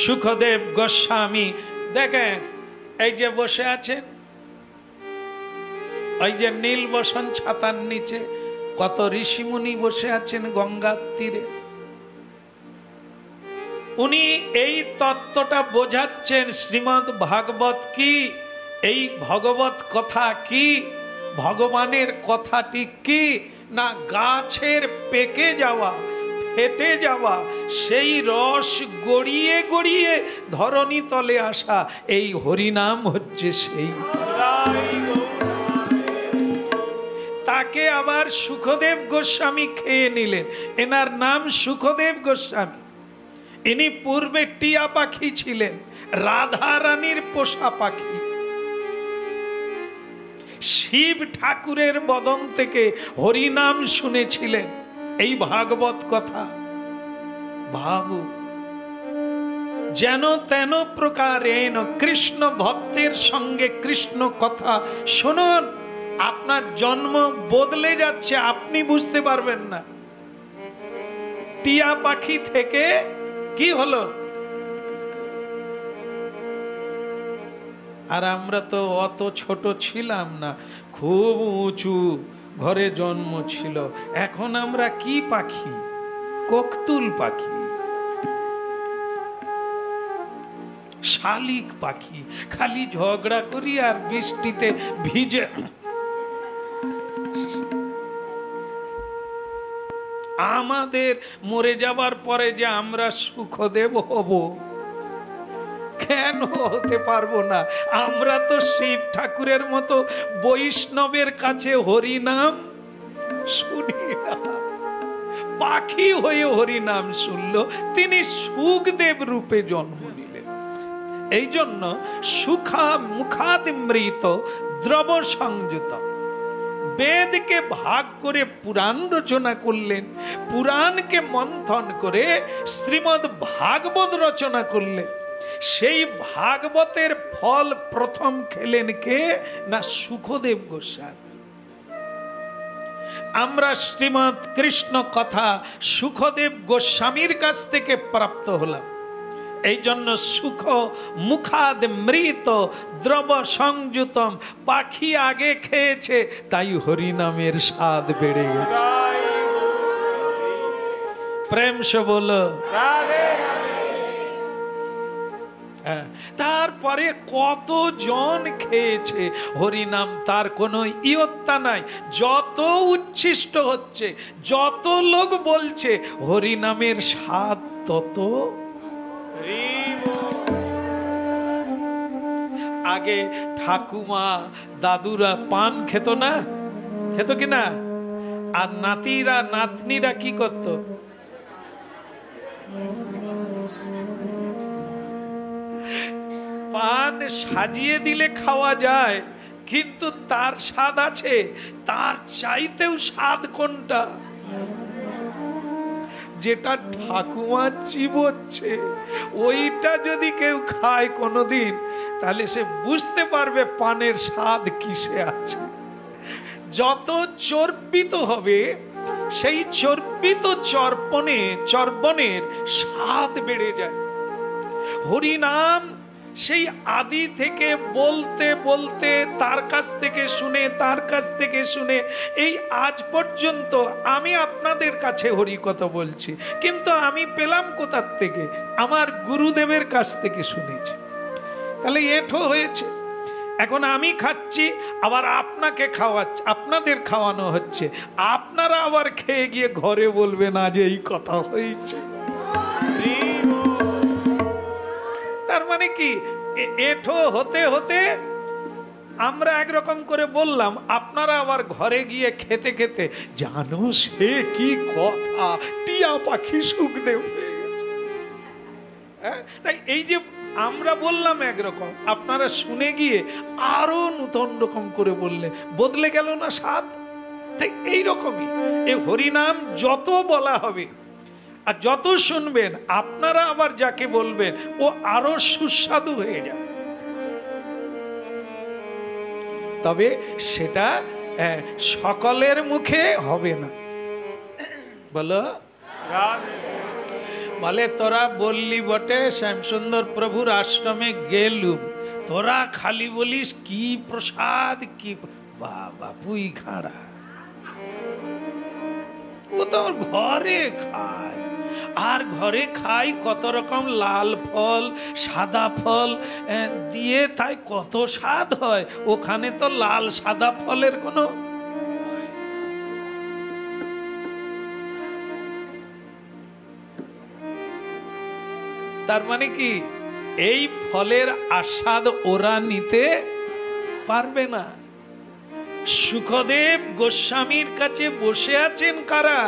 সুখদেব গোস্বামী দেখেন, এই যে বসে আছেন, ওই যে নীল বসন ছাতার নিচে কত ঋষিমুনি বসে আছেন গঙ্গার তীরে, উনি এই তত্ত্বটা বোঝাচ্ছেন। শ্রীমদ্ ভাগবত কি, এই ভগবত কথা কি, ভগবানের কথাটি কি না, গাছের পেকে যাওয়া ফেটে যাওয়া সেই রস গড়িয়ে গড়িয়ে ধরণী তলে আসা, এই হরিনাম হচ্ছে সেই। তাকে আবার সুখদেব গোস্বামী খেয়ে নিলেন। এনার নাম সুখদেব গোস্বামী। ইনি পূর্বে টিয়া পাখি ছিলেন, রাধা রানীর পোষা পাখি। শিব ঠাকুরের বদন থেকে হরিনাম শুনেছিলেন এই ভাগবত কথা। ভাবু, যেন তেন প্রকারেণ কৃষ্ণ ভক্তের সঙ্গে কৃষ্ণ কথা শুনুন, আপনার জন্ম বদলে যাচ্ছে, আপনি বুঝতে পারবেন না। টিয়া পাখি থেকে কি হলো? আর আমরা তো অত ছোট ছিলাম না, খুব উঁচু ঘরে জন্ম ছিল। এখন আমরা কি পাখি? কোকতুল পাখি, শালিক পাখি। খালি ঝগড়া করি আর বৃষ্টিতে ভিজে। আমাদের মরে যাবার পরে যে আমরা সুখদেব হব, কেন হতে পারবো না? আমরা তো শিব ঠাকুরের মতো বৈষ্ণবের কাছে হরিনাম শুনি না। পাখি হয়ে হরিনাম শুনল, তিনি সুখদেব রূপে জন্ম নিলেন। এই জন্য সুখা মুখাদমৃত দ্রব সংযুত, বেদকে ভাগ করে পুরাণ রচনা করলেন, পুরাণকে মন্থন করে শ্রীমদ্ ভাগবত রচনা করলেন। সেই ভাগবতের ফল প্রথম খেলেন কে? না সুখদেব গোস্বামী। আমরা শ্রীমৎ কৃষ্ণ কথা সুখদেব গোস্বামীর কাছ থেকে প্রাপ্ত হলাম। এই জন্য সুখ মুখাদ মৃত দ্রব সংযুতম, পাখি আগে খেয়েছে, তাই হরিনামের স্বাদ বেড়ে গেছে। প্রেম সে বলো। তারপরে কতজন খেয়েছে হরিনাম, তার কোনো ইয়ত্তা নাই। যত উচ্ছিষ্ট হচ্ছে, যত লোক বলছে হরিনামের স্বাদ তত। আগে ঠাকুমা দাদুরা পান খেত না? খেত কিনা? আর নাতিরা নাতনিরা কি করত? পান সাজিয়ে দিলে খাওয়া যায়, কিন্তু তার স্বাদ আছে, তার চাইতেও স্বাদ কোনটা? যেটা ঠাকুমা চিবোচ্ছে, ওইটা যদি কেউ খায় কোনোদিন, তাহলে সে বুঝতে পারবে পানের স্বাদ কিসে আছে। যত চর্বিত হবে, সেই চর্বিত চর্বণের স্বাদ বেড়ে যায়। হরিনাম সেই আদি থেকে বলতে বলতে, তার কাছ থেকে শুনে এই আজ পর্যন্ত আমি আপনাদের কাছে হরি কথা বলছি, কিন্তু আমি পেলাম কোথার থেকে? আমার গুরুদেবের কাছ থেকে শুনেছি। তাহলে এঠো হয়েছে। এখন আমি খাচ্ছি, আবার আপনাকে খাওয়াচ্ছি, আপনাদের খাওয়ানো হচ্ছে, আপনারা আবার খেয়ে গিয়ে ঘরে বলবেন আজ এই কথা হয়েছে। তার মানে কি, এঠো হতে হতে আমরা একরকম করে বললাম, আপনারা আবার ঘরে গিয়ে খেতে খেতে জানো সে কি কথা, টিয়া পাখি সুখদেব হয়ে গেছে। তাই এই যে আমরা বললাম একরকম, আপনারা শুনে গিয়ে আরো নতুন রকম করে বললে, বদলে গেল না স্বাদ? তাই এইরকমই এই হরিনাম যত বলা হবে আর যত শুনবেন, আপনারা আবার যাকে বলবেন ও আরো সুস্বাদু হয়ে যাবে। তবে সেটা সকলের মুখে হবে না। বলো, বলে তোরা বললি বটে শ্যামসুন্দর প্রভুর আশ্রমে গেলুম, তোরা খালি বলিস কি প্রসাদ, কি বাবা পুই খাড়া, ও তো আমার ঘরে খায়। আর ঘরে খাই কত রকম লাল ফল, সাদা ফল দিয়ে, তাই কত স্বাদ হয়। ওখানে তো লাল সাদা ফলের কোনো তার মানে কি, এই ফলের আস্বাদ ওরা নিতে পারবে না। সুখদেব গোস্বামীর কাছে বসে আছেন কারা?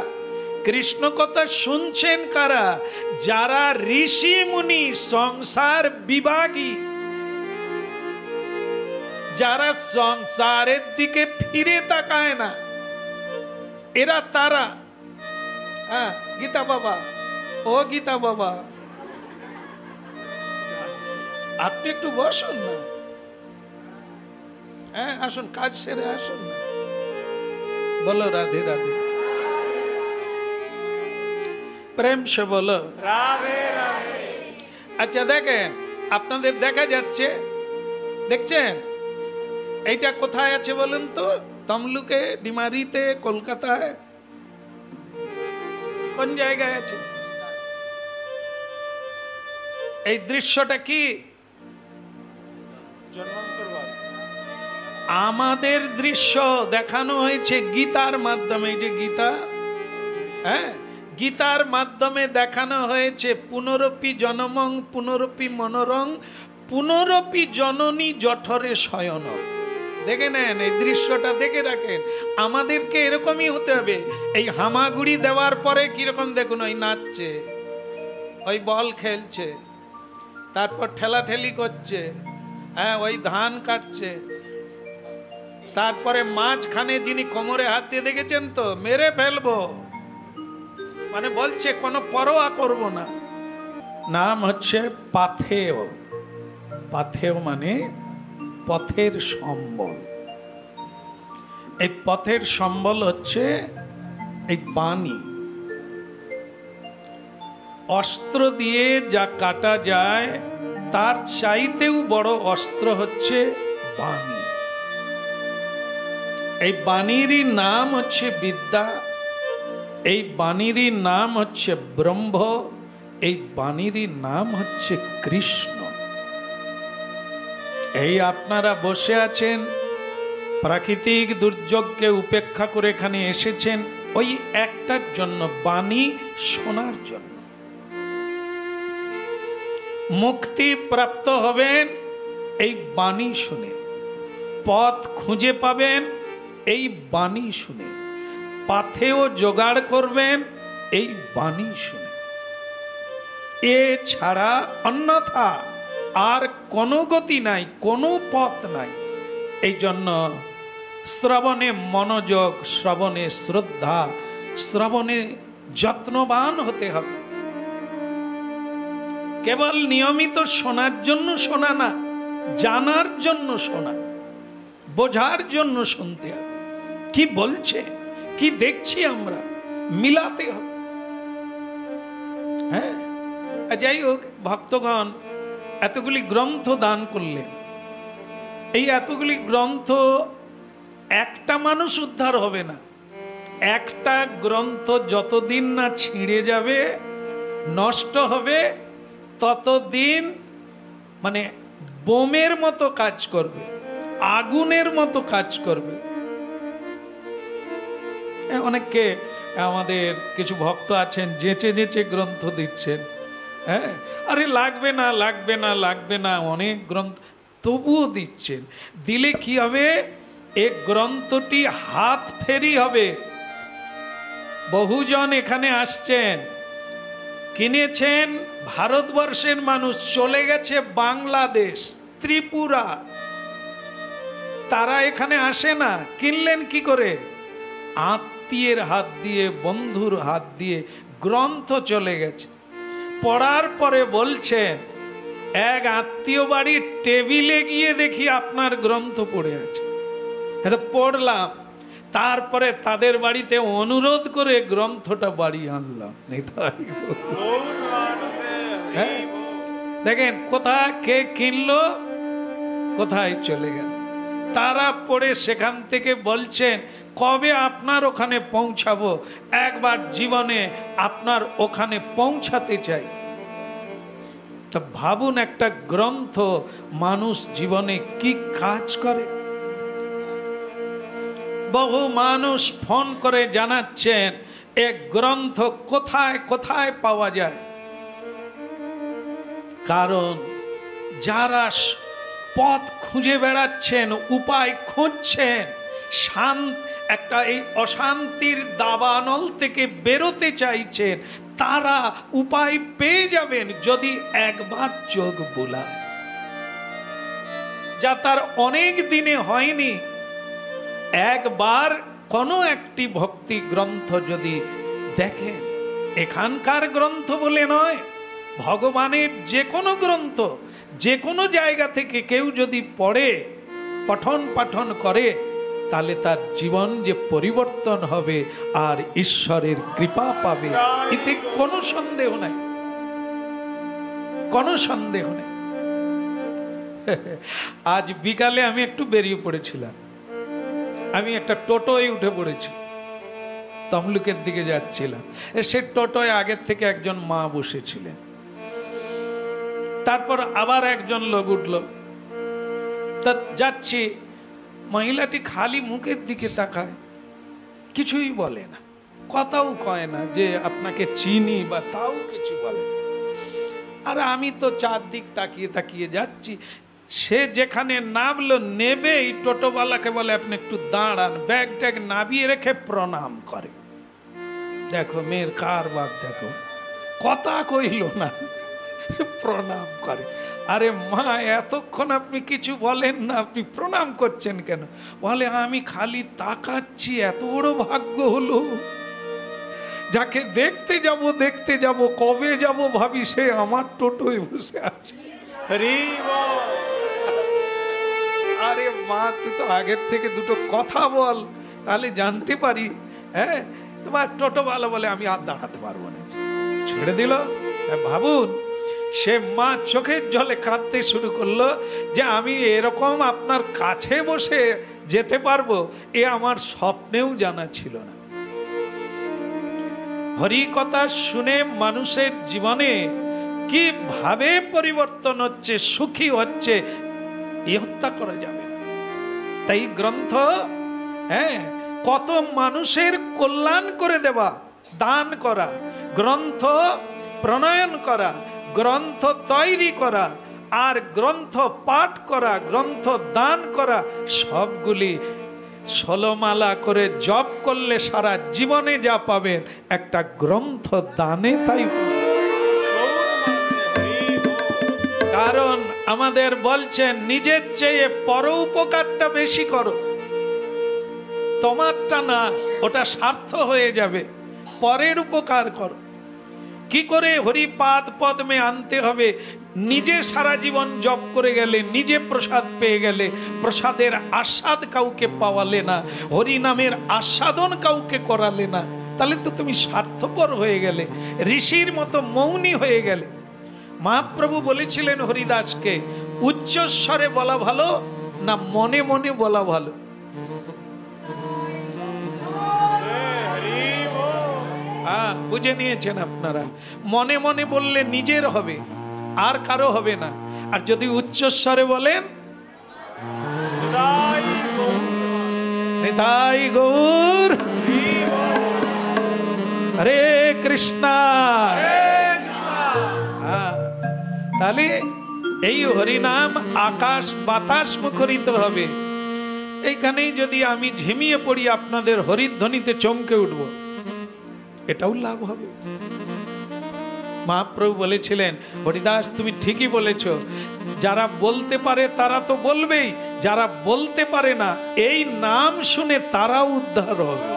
কৃষ্ণ কথা শুনছেন কারা? যারা ঋষি মুনি, সংসার বিভাগী, যারা সংসারের দিকে ফিরে তাকায় না, এরা তারা। হ্যাঁ গীতা বাবা, ও গীতা বাবা, আপনি একটু বসুন না। হ্যাঁ আসুন, কাজ সেরে আসুন না। বলো রাধে রাধে, প্রেম সে বলো রাধে রাধে। আচ্ছা দেখেন, আপনাদের দেখা যাচ্ছে, দেখছেন এইটা কোথায় আছে বলুন তো? তমলুকে, ডিমারিতে, কলকাতায়, কোন জায়গায় আছে? এই দৃশ্যটা কি? আমাদের দৃশ্য দেখানো হয়েছে গীতার মাধ্যমে। এই যে গীতা, হ্যাঁ, গীতার মাধ্যমে দেখানো হয়েছে পুনরপি জনমং পুনরপি মনোরং পুনরপি জননী জঠরে শয়ন। দেখে নেন, এই দৃশ্যটা দেখে রাখেন। আমাদেরকে এরকমই হতে হবে। এই হামাগুড়ি দেওয়ার পরে কিরকম দেখুন, ওই নাচছে, ওই বল খেলছে, তারপর ঠেলাঠেলি করছে, হ্যাঁ ওই ধান কাটছে, তারপরে মাঝখানে যিনি কোমরে হাত দিয়ে, দেখেছেন তো, মেরে ফেলবো, মানে বলছে কোনো পরোয়া করব না। নাম হচ্ছে পাথেয়। পাথেয় মানে পথের সম্বল। এই পথের সম্বল হচ্ছে এই বাণী। অস্ত্র দিয়ে যা কাটা যায়, তার চাইতেও বড় অস্ত্র হচ্ছে বাণী। এই বাণীরই নাম হচ্ছে বিদ্যা, এই বাণীরই নাম হচ্ছে ব্রহ্ম, এই বাণীরই নাম হচ্ছে কৃষ্ণ। এই আপনারা বসে আছেন, প্রাকৃতিক দুর্যোগকে উপেক্ষা করে এখানে এসেছেন ওই একটার জন্য, বাণী শোনার জন্য। মুক্তি প্রাপ্ত হবেন এই বাণী শুনে, পথ খুঁজে পাবেন এই বাণী শুনে, পাথেও জোগাড় করবেন এই বাণী শুনে। এ ছাড়া অন্যথা আর কোনো গতি নাই, কোনো পথ নাই। এই জন্য শ্রবণে মনোযোগ, শ্রবণে শ্রদ্ধা, শ্রবণে যত্নবান হতে হবে। কেবল নিয়মিত শোনার জন্য শোনা না, জানার জন্য শোনা, বোঝার জন্য শুনতে হবে। কি বলছে, কি দেখছি আমরা, মিলাতে হবে। হ্যাঁ, যাই হোক, ভক্তগণ এতগুলি গ্রন্থ দান করলেন। এই এতগুলি গ্রন্থ একটা মানুষ উদ্ধার হবে না। একটা গ্রন্থ যতদিন না ছিঁড়ে যাবে, নষ্ট হবে, ততদিন মানে বোমের মতো কাজ করবে, আগুনের মতো কাজ করবে। অনেককে আমাদের কিছু ভক্ত আছেন যেচে যেচে গ্রন্থ দিচ্ছেন। হ্যাঁ, আরে লাগবে না, লাগবে না, লাগবে না, অনেক গ্রন্থ, তবুও দিচ্ছেন। দিলে কি হবে, এ গ্রন্থটি হাত ফেরি হবে। বহুজন এখানে আসছেন, কিনেছেন, ভারতবর্ষের মানুষ, চলে গেছে বাংলাদেশ, ত্রিপুরা, তারা এখানে আসে না। কিনলেন কি করে? আত্মীয়ের হাত দিয়ে, বন্ধুর হাত দিয়ে গ্রন্থ চলে গেছে। পড়ার পরে বলছেন, এক আত্মীয় বাড়ির টেবিলে গিয়ে দেখি আপনার গ্রন্থ পড়ে আছে। এটা পড়লাম, তারপরে তাদের বাড়িতে অনুরোধ করে গ্রন্থটা বাড়ি আনলাম। হ্যাঁ, দেখেন কোথায় কে কিনলো, কোথায় চলে গেল। তারা পড়ে সেখান থেকে বলছেন, কবে আপনার ওখানে পৌঁছাবো, একবার জীবনে আপনার ওখানে পৌঁছাতে চাই। তা ভাবুন, একটা গ্রন্থ মানুষ জীবনে কি কাজ করে। বহু মানুষ ফোন করে জানাচ্ছেন এ গ্রন্থ কোথায় কোথায় পাওয়া যায়। কারণ যারা পথ খুঁজে বেড়াচ্ছেন, উপায় খুঁজছেন, একটা এই অশান্তির দাবানল থেকে বেরোতে চাইছেন, তারা উপায় পেয়ে যাবেন যদি একবার চোখ বোলায়। যা তার অনেক দিনে হয়নি, একবার কোনো একটি ভক্তি গ্রন্থ যদি দেখেন, এখানকার গ্রন্থ বলে নয়, ভগবানের যে কোনো গ্রন্থ যে কোনো জায়গা থেকে কেউ যদি পড়ে, পঠন পাঠন করে, তাহলে তার জীবন যে পরিবর্তন হবে আর ঈশ্বরের কৃপা পাবে, এতে কোনো সন্দেহ নাই, কোনো সন্দেহ নেই। আজ বিকালে আমি একটু বেরিয়ে পড়েছিলাম, আমি একটা টোটোয় উঠে পড়েছি, তমলুকের দিকে যাচ্ছিলাম। সে টোটোয় আগের থেকে একজন মা বসেছিলেন, তারপর আবার একজন লোক উঠল, তা যাচ্ছি, মহিলাটি খালি মুখের দিকে তাকায়, কিছুই বলে না, কথাও কয় না যে আপনাকে চিনি বা তাও কিছু বলে না। আর আমি তো চারদিক তাকিয়ে তাকিয়ে যাচ্ছি, সে যেখানে নামলো, নেবেই টোটোওয়ালাকে বলে আপনি একটু দাঁড়ান, ব্যাগ ট্যাগ নামিয়ে রেখে প্রণাম করে। দেখো মেয়ের কারবার, দেখো কথা কইল না, প্রণাম করে। আরে মা, এতক্ষণ আপনি কিছু বলেন না, আপনি প্রণাম করছেন কেন? বলে আমি খালি তাকাচ্ছি, এত বড় ভাগ্য হলো, যাকে দেখতে যাব কবে যাব ভাবি, সে আমার টোটোয় বসে আছে। আরে মা, তুই তো আগের থেকে দুটো কথা বল, তাহলে জানতে পারি। হ্যাঁ, তোমার টোটোওয়ালা বলে আমি আর দাঁড়াতে পারবো না, ছেড়ে দিল। ভাবুন, সে মা চোখের জলে কাঁদতে শুরু করলো যে আমি এরকম আপনার কাছে বসে যেতে পারবো, এ আমার স্বপ্নেও জানা ছিল না। হরি কথা শুনে মানুষের জীবনে কিভাবে পরিবর্তন হচ্ছে, সুখী হচ্ছে, এ হত্যা করা যাবে না। তাই গ্রন্থ, হ্যাঁ, কত মানুষের কল্যাণ করে দেওয়া, দান করা, গ্রন্থ প্রণয়ন করা, গ্রন্থ তৈরি করা, আর গ্রন্থ পাঠ করা, গ্রন্থ দান করা, সবগুলি 16 মালা করে জপ করলে সারা জীবনে যা পাবেন, একটা গ্রন্থ দানে তাই। কারণ আমাদের বলছেন নিজের চেয়ে পর উপকারটা বেশি করো, তোমারটা না, ওটা স্বার্থ হয়ে যাবে, পরের উপকার করো। কি করে হরিপাদ পদ্মে আনতে হবে? নিজে সারা জীবন জপ করে গেলে, নিজে প্রসাদ পেয়ে গেলে, প্রসাদের আস্বাদ কাউকে পাওয়ালে না, হরি নামের আস্বাদন কাউকে করালে না, তাহলে তো তুমি স্বার্থপর হয়ে গেলে, ঋষির মতো মৌনী হয়ে গেলে। মহাপ্রভু বলেছিলেন হরিদাসকে, উচ্চস্বরে বলা ভালো না মনে মনে বলা ভালো? হ্যাঁ, বুঝে নিয়েছেন আপনারা। মনে মনে বললে নিজের হবে, আর কারো হবে না। আর যদি উচ্চস্বরে বলেন, নিতাই গৌর হরে কৃষ্ণা, তাহলে এই হরিনাম আকাশ বাতাস মুখরিত হবে। এইখানেই যদি আমি ঝিমিয়ে পড়ি, আপনাদের হরিধ্বনিতে চমকে উঠব, এটাও লাভ হবে। মহাপ্রভু বলেছিলেন, হরিদাস তুমি ঠিকই বলেছ, যারা বলতে পারে তারা তো বলবেই, যারা বলতে পারে না, এই নাম শুনে তারাও উদ্ধার হবে।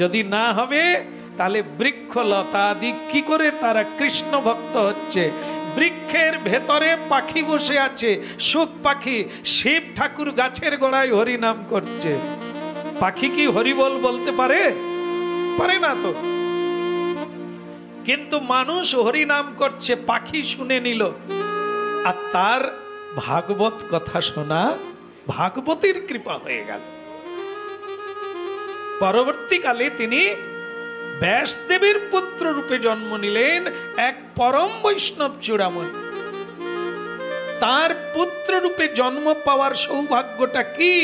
যদি না হবে, তাহলে বৃক্ষ লতা আদি কি করে তারা কৃষ্ণ ভক্ত হচ্ছে? বৃক্ষের ভেতরে পাখি বসে আছে, সুখ পাখি, শিব ঠাকুর গাছের গোড়ায় হরি নাম করছে। পাখি কি হরি বল বলতে পারে? পারে না তো। কিন্তু মানুষ হরি নাম করছে, পাখি শুনে নিল, আর তার ভাগবত কথা শোনা, ভাগবতীর কৃপা হয়ে গেল। পরবর্তীকালে তিনি ব্যাসদেবের পুত্র রূপে জন্ম নিলেন, এক পরম বৈষ্ণব চূড়ামণি। তার পুত্র রূপে জন্ম পাওয়ার সৌভাগ্যটা কি?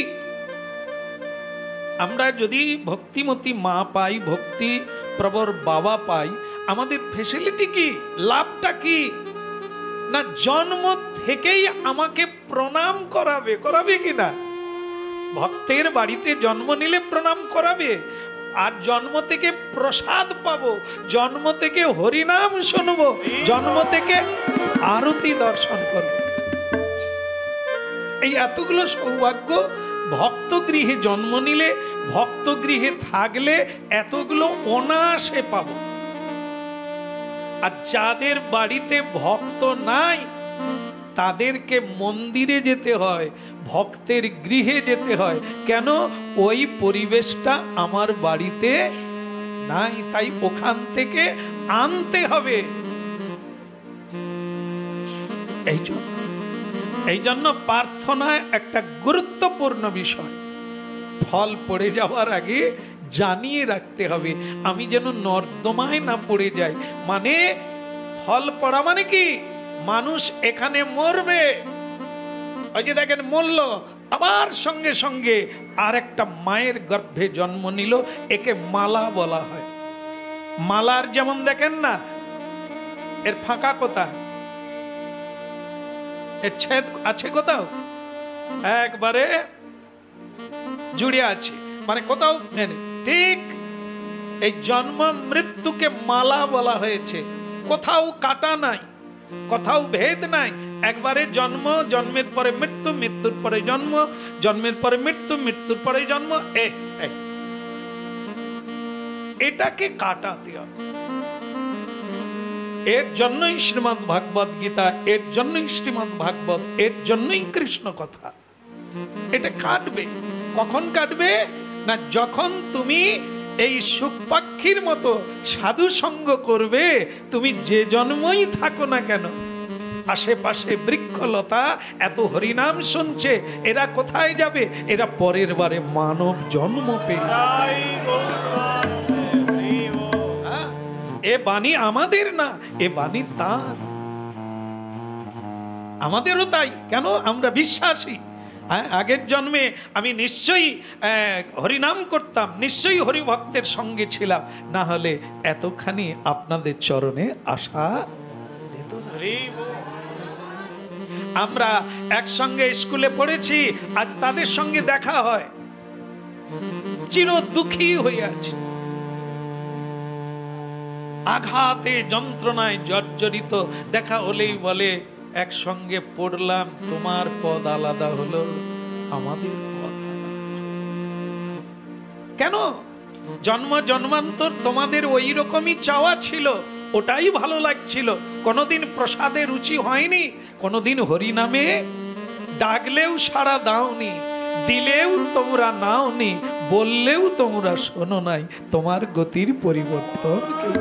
আমরা যদি ভক্তিমতী মা পাই, ভক্তি প্রবর বাবা পাই, আমাদের ফেসিলিটি কি, লাভটা কি? না জন্ম থেকেই আমাকে প্রণাম করাবে? করাবে কিনা? ভক্তের বাড়িতে জন্ম নিলে প্রণাম করাবে, আর জন্ম থেকে প্রসাদ পাবো, জন্ম থেকে হরিনাম শুনবো, জন্ম থেকে আরতি দর্শন করবো। এই এতগুলো সৌভাগ্য ভক্ত গৃহে জন্ম নিলে, ভক্ত গৃহে থাকলে এতগুলো অনায়াসে পাবো। আর যাদের বাড়িতে ভক্ত নাই তাদেরকে মন্দিরে যেতে হয়, ভক্তের গৃহে যেতে হয়। কেন? ওই পরিবেশটা আমার বাড়িতে নাই, তাই ওখান থেকে আনতে হবে। এই জন্য প্রার্থনায় একটা গুরুত্বপূর্ণ বিষয়, ফল পড়ে যাওয়ার আগে জানিয়ে রাখতে হবে, আমি যেন নর্দমায় না পড়ে যাই। মানে ফল পড়া মানে কি? মানুষ এখানে মরবে, ওই যে দেখেন মরল, আবার সঙ্গে সঙ্গে আর একটা মায়ের গর্ভে জন্ম নিল, একে মালা বলা হয়। মালার যেমন দেখেন না, এর ফাঁকা কোথায়, এর ছেদ আছে কোথাও? একবারে জুড়ে আছে, মানে কোথাও ঠিক। এই জন্ম মৃত্যুকে মালা বলা হয়েছে, কোথাও কাটা নাই, কোথাও ভেদ নাই, একবারে জন্ম, জন্মের পরে মৃত্যু, মৃত্যুর পরে জন্ম, জন্মের পরে মৃত্যু, মৃত্যুর পরে জন্ম। এটাকে কাটাতে হবে। এর জন্যই শ্রীমদ্ ভাগবত গীতা, এর জন্যই শ্রীমদ্ ভাগবত, এর জন্যই কৃষ্ণ কথা। এটা কাটবে। কখন কাটবে? না যখন তুমি এই সুখ পাখির মতো সাধু সঙ্গ করবে। তুমি যে জন্মই থাকো না কেন, আশেপাশে বৃক্ষলতা এত হরিনাম শুনছে, এরা কোথায় যাবে? এরা পরের বারে মানব জন্ম পেয়ে। এ বাণী আমাদের না, এ বাণী তার। আমাদেরও তাই। কেন? আমরা বিশ্বাসী। আগের জন্মে আমি নিশ্চয়ই হরিনাম করতাম, নিশ্চয়ই হরিভক্তের সঙ্গে ছিলাম, না হলে এতখানি আপনাদের চরণে আসা যেত না। আমরা একসঙ্গে স্কুলে পড়েছি, আজ তাদের সঙ্গে দেখা হয়, চির দুঃখী হয়ে আছে, আঘাতে যন্ত্রণায় জর্জরিত। দেখা হলেই বলে একসঙ্গে পড়লাম, তোমার পদ আলাদা হলো, আমাদের পদ আলাদা। কেন? জন্ম জন্মান্তর তোমাদের ওই রকমই চাওয়া ছিল, ওটাই ভালো লাগছিল। কোনোদিন প্রসাদে রুচি হয়নি, কোনোদিন হরিনামে ডাকলেও সাড়া দাওনি, দিলেও তোমরা নাওনি, বললেও তোমরা শোনো নাই। তোমার গতির পরিবর্তন কেউ।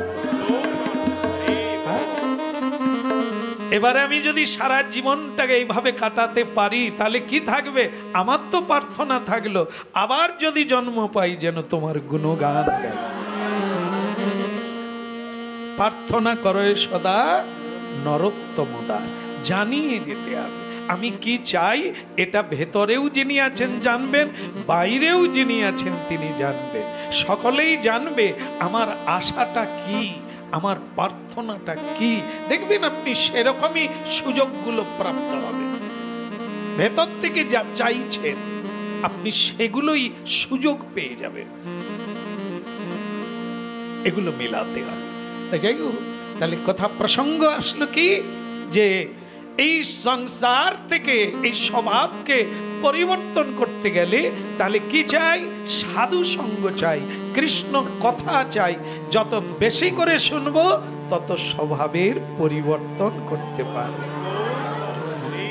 এবারে আমি যদি সারা জীবনটাকে এইভাবে কাটাতে পারি, তাহলে কি থাকবে? আমার তো প্রার্থনা থাকলো, আবার যদি জন্ম পাই যেন তোমার গুণগান গাই। প্রার্থনা করো সদা নরোত্তমদা, জানিয়ে যেতে হবে আমি কি চাই। এটা ভেতরেও যিনি আছেন জানবেন, বাইরেও যিনি আছেন তিনি জানবেন। সকলেই জানবে আমার আশাটা কি, আমার প্রার্থনাটা কি। দেখবেন আপনি সেরকমই সুযোগগুলো প্রাপ্ত হবে। ভেতর থেকে যা চাইছেন আপনি সেগুলোই সুযোগ পেয়ে যাবেন। এগুলো মিলাতে হবে। তাই যাই হোক, তাহলে কথা প্রসঙ্গ আসলো কি, যে এই সংসার থেকে এই স্বভাবকে পরিবর্তন করতে গেলে তাহলে কি চাই? সাধু সঙ্গ চাই, কৃষ্ণ কথা চাই। যত বেশি করে শুনবো তত স্বভাবের পরিবর্তন করতে পারবে।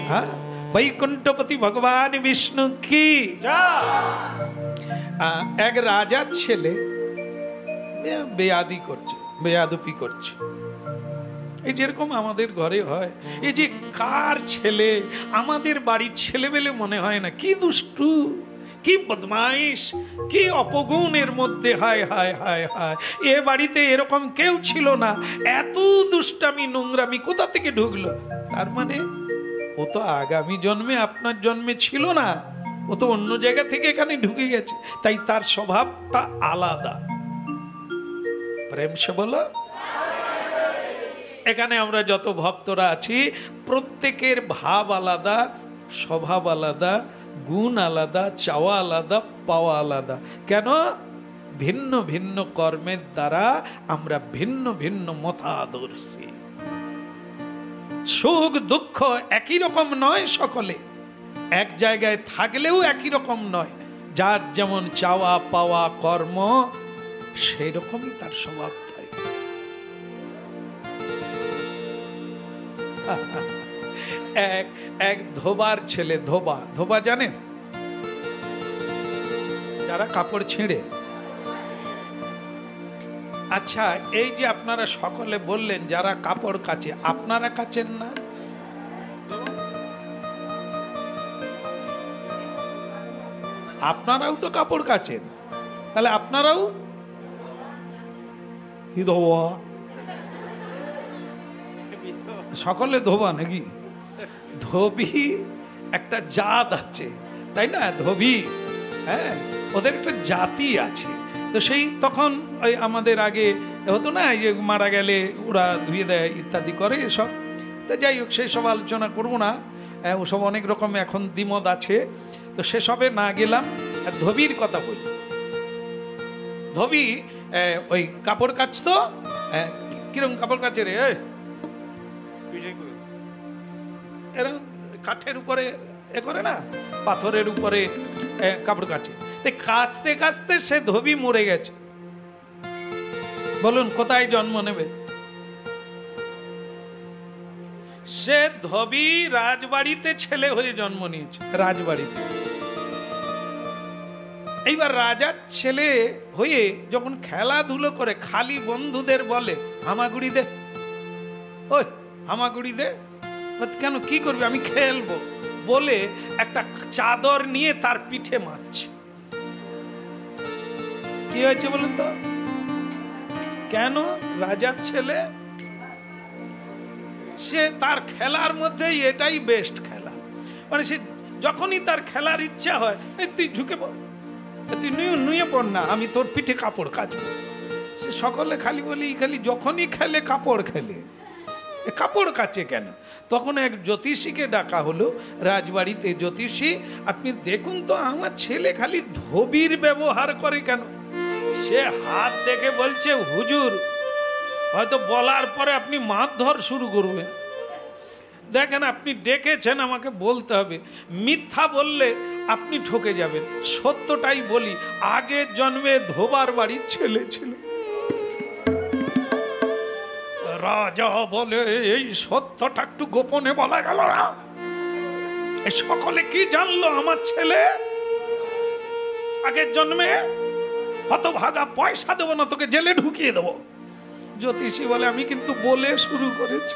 হ্যাঁ, বৈকুণ্ঠপতি ভগবান বিষ্ণু কি। এক রাজার ছেলে বেয়াদি করছে, বেয়াদপি করছে। এই যেরকম আমাদের ঘরে হয়, এই যে কার ছেলে, আমাদের বাড়ির ছেলে বলে মনে হয় না। কি দুষ্টু, কি বদমাইশ, কি অপগুণের মধ্যে। হায় হায় হায় হায়, এ বাড়িতে এরকম কেউ ছিল না, এত দুষ্টামি নোংরামি কোথা থেকে ঢুকলো? তার মানে ও তো আগামী জন্মে আপনার জন্মে ছিল না, ও তো অন্য জায়গা থেকে এখানে ঢুকে গেছে, তাই তার স্বভাবটা আলাদা। প্রেম সে বলো। এখানে আমরা যত ভক্তরা আছি প্রত্যেকের ভাব আলাদা, স্বভাব আলাদা, গুণ আলাদা, চাওয়া আলাদা, পাওয়া আলাদা। কেন? ভিন্ন ভিন্ন কর্মের দ্বারা আমরা ভিন্ন ভিন্ন মতাদর্শী। সুখ দুঃখ একই রকম নয়, সকলে এক জায়গায় থাকলেও একই রকম নয়। যার যেমন চাওয়া পাওয়া কর্ম, সেই রকমই তার স্বভাব থাকে। এক ধোবার ছেলে, ধোবা জানেন? যারা কাপড় ছিঁড়ে। আচ্ছা, এই যে আপনারা সকলে বললেন যারা কাপড় কাচে, আপনারা কাচেন না? আপনারাও তো কাপড় কাচেন, তাহলে আপনারাও ধোয়া? সকলে ধোবা নাকি? ধোবি একটা জাত আছে, তাই না? ধোবি, হ্যাঁ, ওদের একটা জাতি আছে। তো সেই তখন ওই আমাদের আগে হতো না, যে মারা গেলে ওরা ধুয়ে দেয় ইত্যাদি করে এসব। তো যাই হোক, সেই সব আলোচনা করবো না, ওসব অনেক রকম এখন দ্বিমত আছে, তো সেসবে না গেলাম। ধোবির কথা বলি। ধোবি ওই কাপড় কাচতো। কিরকম কাপড় কাচে রে? এরকম কাঠের উপরে এ করে না, পাথরের উপরে কাপড় কাচে। কাচতে কাচতে সে ধোবি মরে গেছে। বলুন কোথায় জন্ম নেবে? সে ধোবি রাজবাড়িতে ছেলে হয়ে জন্ম নিয়েছে, রাজবাড়িতে। এইবার রাজার ছেলে হয়ে যখন খেলাধুলো করে, খালি বন্ধুদের বলে হামাগুড়ি দে, ওই হামাগুড়ি দে। কেন, কি করবি? আমি খেলবো বলে একটা চাদর নিয়ে তার পিঠে মারছে। কি হয়েছে বলুন তো? কেন? রাজার ছেলে, সে তার খেলার মধ্যে এটাই বেস্ট খেলা। মানে সে যখনই তার খেলার ইচ্ছা হয়, তুই ঢুকে পড়, তুই নুয়ে পড় না, আমি তোর পিঠে কাপড় কাচবো। সে সকলে খালি বলি, খালি যখনই খেলে কাপড় খেলে, কাপড় কাচে কেন? তখন এক জ্যোতিষীকে ডাকা হলো রাজবাড়িতে। জ্যোতিষী, আপনি দেখুন তো আমার ছেলে খালি ধোবির ব্যবহার করে কেন? সে হাত দেখে বলছে, হুজুর, হয়তো বলার পরে আপনি মারধর শুরু করবেন। দেখেন, আপনি ডেকেছেন, আমাকে বলতে হবে। মিথ্যা বললে আপনি ঠকে যাবেন। সত্যটাই বলি, আগের জন্মে ধোবার বাড়ির ছেলে ছিল। রাজা বলে, এই সত্যটা একটু গোপনে বলা গেল না। সকলে কি জানলো? আমার ছেলে আগের জন্মে হতভাগা, পয়সা দেবো না, তোকে জেলে ঢুকিয়ে দেবো। জ্যোতিষী বলে, আমি কিন্তু বলে শুরু করেছি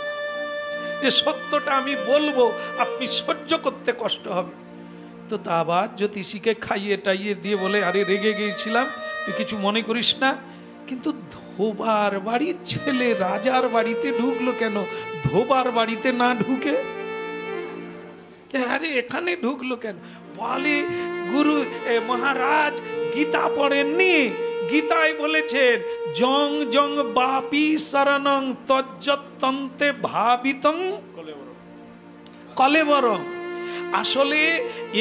যে সত্যটা আমি বলবো, আপনি সহ্য করতে কষ্ট হবে। তো তা আবার জ্যোতিষীকে খাইয়ে টাইয়ে দিয়ে বলে, আরে রেগে গিয়েছিলাম, তুই কিছু মনে করিস না। কিন্তু ধোবার বাড়ির ছেলে রাজার বাড়িতে ঢুকলো কেন? ধোবার বাড়িতে না ঢুকে আরে এখানে ঢুকলো কেন? বলে, গুরু মহারাজ গীতা পড়েননি? গীতায় বলেছেন, জং জং বাপি শরণং তজ্জতন্তে ভাবিতং কলেবরং। আসলে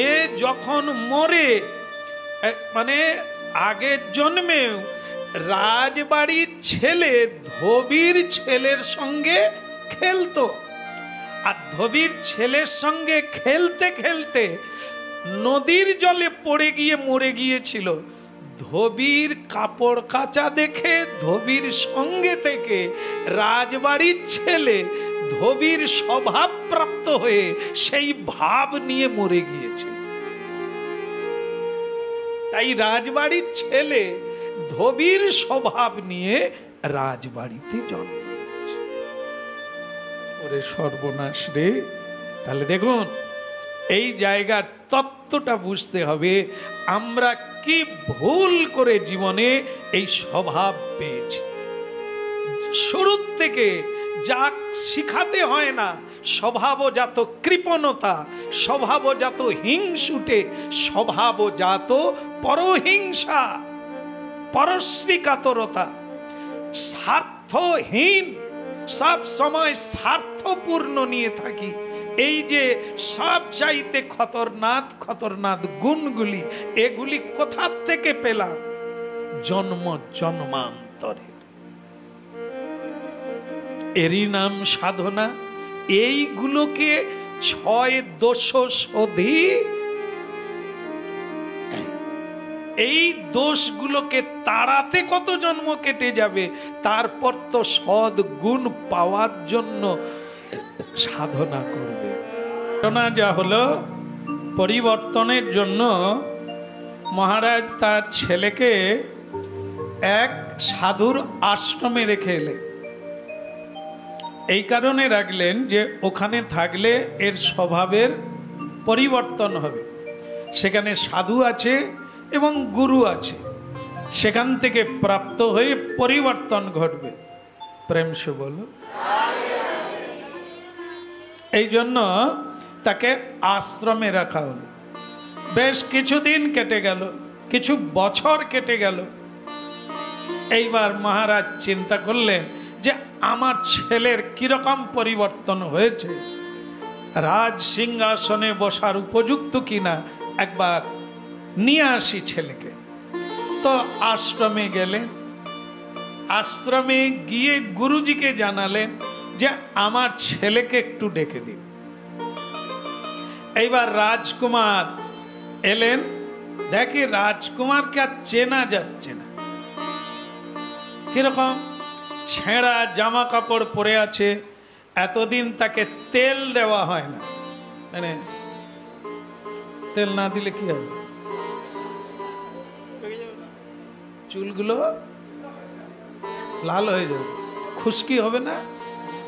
এ যখন মরে, মানে আগের জন্মে রাজবাড়ির ছেলে ধোবির ছেলের সঙ্গে খেলতো, আর ধোবির ছেলের সঙ্গে খেলতে খেলতে নদীর জলে পড়ে গিয়ে মরে গিয়েছিল। ধোবির কাপড় কাচা দেখে ধোবির সঙ্গে থেকে রাজবাড়ির ছেলে ধোবির স্বভাব প্রাপ্ত হয়ে সেই ভাব নিয়ে মরে গিয়েছে। তাই রাজবাড়ির ছেলে ধোবির স্বভাব নিয়ে রাজবাড়িতে জন্ম নিয়েছে। ওরে সর্বনাশ রে! তাহলে দেখুন, এই জায়গার তত্ত্বটা বুঝতে হবে। আমরা কি ভুল করে জীবনে এই স্বভাব পেয়েছি। শুরুর থেকে যা শিখাতে হয় না, স্বভাবজাত কৃপণতা, স্বভাবজাত হিংসুটে, স্বভাবজাত পরহিংসা, পরশ্রী কাতরতা, স্বার্থহীন সব সময় স্বার্থপূর্ণ নিয়ে থাকি, এই যে সব চাইতে খতরনাক খতরনাক গুণগুলি, এগুলি কোথা থেকে পেলাম? জন্ম জন্মান্তরে। এরই নাম সাধনা। এইগুলোকে 6 দোষ শোধি, এই দোষগুলোকে তাড়াতে কত জন্ম কেটে যাবে, তারপর তো সদ্গুণ পাওয়ার জন্য সাধনা করবে। ঘটনা যা হলো, পরিবর্তনের জন্য মহারাজ তার ছেলেকে এক সাধুর আশ্রমে রেখে এলেন। এই কারণে রাখলেন যে ওখানে থাকলে এর স্বভাবের পরিবর্তন হবে। সেখানে সাধু আছে এবং গুরু আছে, সেখান থেকে প্রাপ্ত হয়ে পরিবর্তন ঘটবে। প্রেম সে বলো। এই জন্য তাকে আশ্রমে রাখা হলো। বেশ কিছুদিন কেটে গেল, কিছু বছর কেটে গেল। এইবার মহারাজ চিন্তা করলেন যে আমার ছেলের কিরকম পরিবর্তন হয়েছে, রাজ সিংহাসনে বসার উপযুক্ত কিনা, একবার নিয়ে আসি ছেলেকে। তো আশ্রমে গেলেন। আশ্রমে গিয়ে গুরুজিকে জানালেন যে আমার ছেলেকে একটু ডেকে দিন। এইবার রাজকুমার এলেন। দেখি রাজকুমারকে আর চেনা যাচ্ছে না। কিরকম? ছেঁড়া জামা কাপড় পরে আছে। এতদিন তাকে তেল দেওয়া হয় না, মানে তেল না দিলে কি হবে? চুলগুলো লাল হয়ে যাবে, খুশকি হবে না?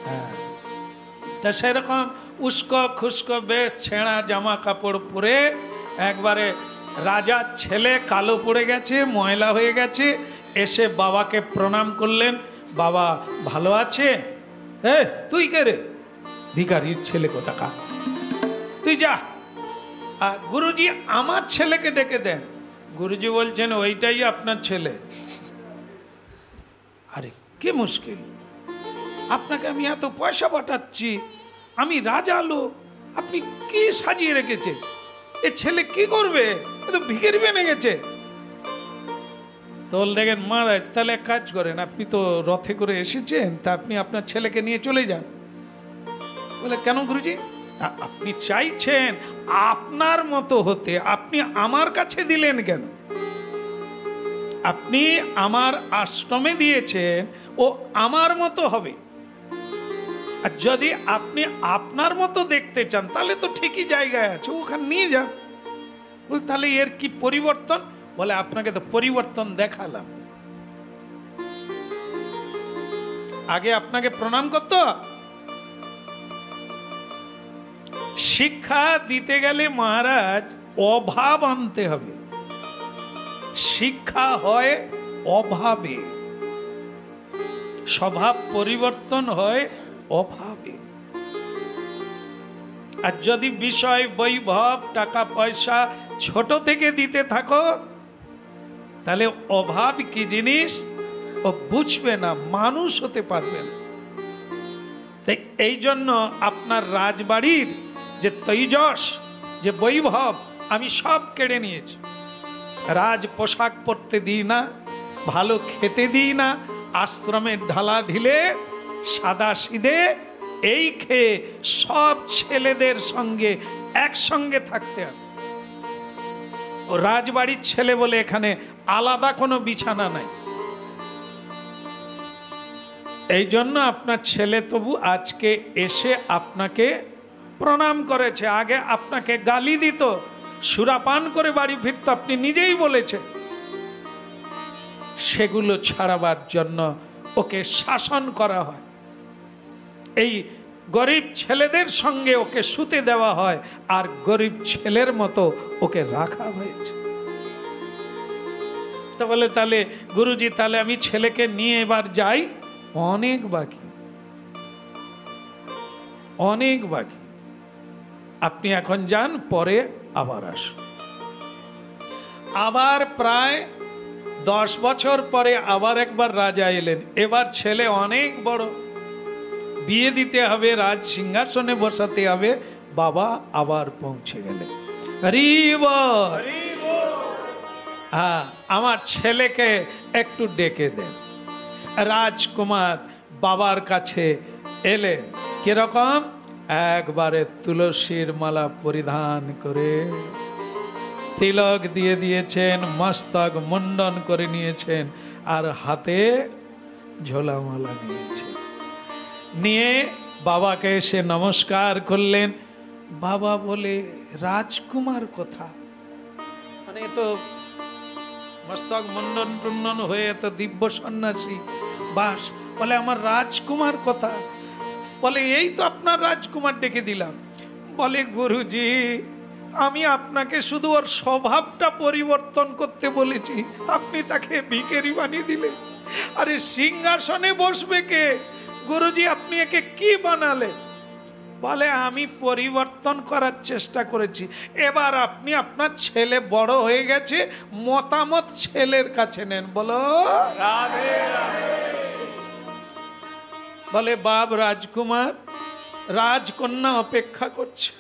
হ্যাঁ, তা সেরকম উস্কো খুস্কো বেশ ছেঁড়া জামা কাপড় পরে, একবারে রাজার ছেলে, কালো পড়ে গেছে, ময়লা হয়ে গেছে। এসে বাবাকে প্রণাম করলেন। বাবা ভালো আছে? তুই কে রে? ভিখারির ছেলে কোথাকার, তুই যা। গুরুজি আমার ছেলেকে ডেকে দেন। গুরুজি বলছেন ওইটাই আপনার ছেলে। আরে কি মুশকিল, আপনাকে আমি এত পয়সা পাঠাচ্ছি, আমি রাজা লোক, আপনি কি সাজিয়ে রেখেছে? এ ছেলে কি করবে? এ তো ভিখারি বেনে গেছে। তো দেখেন মহারাজ, তাহলে এক কাজ করেন, আপনি তো রথে করে এসেছেন, তা আপনি আপনার ছেলেকে নিয়ে চলে যান। বলে কেন গুরুজি? আপনি চাইছেন আপনার মতো হতে, আপনি আমার কাছে দিলেন কেন? আপনি আমার আশ্রমে দিয়েছেন, ও আমার মতো হবে। আর যদি আপনি আপনার মতো দেখতে চান, তাহলে তো ঠিকই জায়গায় আছে, ওখানে নিয়ে যান। বলে তাহলে এর কি পরিবর্তন? বলে আপনাকে তো পরিবর্তন দেখালাম। আগে আপনাকে প্রণাম করত। শিক্ষা দিতে গেলে মহারাজ অভাব আনতে হবে। শিক্ষা হয় অভাবে, স্বভাব পরিবর্তন হয় অভাবে। আর যদি বিষয় বৈভব টাকা পয়সা ছোট থেকে দিতে থাকো, তাহলে অভাব কি জিনিস ও বুঝবে না, মানুষ হতে পারবে না। তাই এই জন্য আপনার রাজবাড়ির যে তৈজস, যে বৈভব, আমি সব কেড়ে নিয়েছি। রাজ পোশাক পরতে দিই না, ভালো খেতে দিই না, আশ্রমের ঢালা ঢিলে সাদা সিধে এই খেয়ে সব ছেলেদের সঙ্গে একসঙ্গে থাকতে হবে। ও রাজবাড়ির ছেলে বলে এখানে আলাদা কোনো বিছানা নাই। এই জন্য আপনার ছেলে তবু আজকে এসে আপনাকে প্রণাম করেছে। আগে আপনাকে গালি দিত, সুরাপান করে বাড়ি ফিরত, আপনি নিজেই বলেছেন। সেগুলো ছাড়াবার জন্য ওকে শাসন করা হয়। এই গরিব ছেলেদের সঙ্গে ওকে শুতে দেওয়া হয়, আর গরিব ছেলের মতো ওকে রাখা হয়েছে। তা বলে তাহলে গুরুজি, তাহলে আমি ছেলেকে নিয়ে এবার যাই? অনেক বাকি, অনেক বাকি। আপনি এখন যান, পরে আবার আসুন। আবার প্রায় 10 বছর পরে আবার একবার রাজা এলেন। এবার ছেলে অনেক বড়, বিয়ে দিতে হবে, রাজ সিংহাসনে বসাতে হবে। বাবা আবার পৌঁছে গেলেন। হরি বল। হ্যাঁ, আমার ছেলেকে একটু ডেকে দেন। রাজকুমার বাবার কাছে এলেন, কিরকম? একবারে তুলসীর মালা পরিধান করে, তিলক দিয়ে দিয়েছেন, মস্তক মুন্ডন করে নিয়েছেন, আর হাতে ঝোলামালা নিয়েছেন। নিয়ে বাবাকে এসে নমস্কার করলেন। বাবা বলে, রাজকুমার কোথা? মানে তো মস্তক মুন্ডন টুন্ডন হয়ে তো দিব্য সন্ন্যাসী বাস, বলে আমার রাজকুমার কোথা? বলে এই তো আপনার রাজকুমার ডেকে দিলাম। বলে গুরুজি, আমি আপনাকে শুধু ওর স্বভাবটা পরিবর্তন করতে বলেছি, আপনি তাকে ভিখারি বানিয়ে দিলেন। আরে সিংহাসনে বসবে কে? গুরুজি আপনি একে কি বানালেন? বলে আমি পরিবর্তন করার চেষ্টা করেছি। এবার আপনি, আপনার ছেলে বড় হয়ে গেছে, মতামত ছেলের কাছে নেন। বলো রাধে রাধে। বলে বাপ রাজকুমার, রাজকন্যা অপেক্ষা করছে,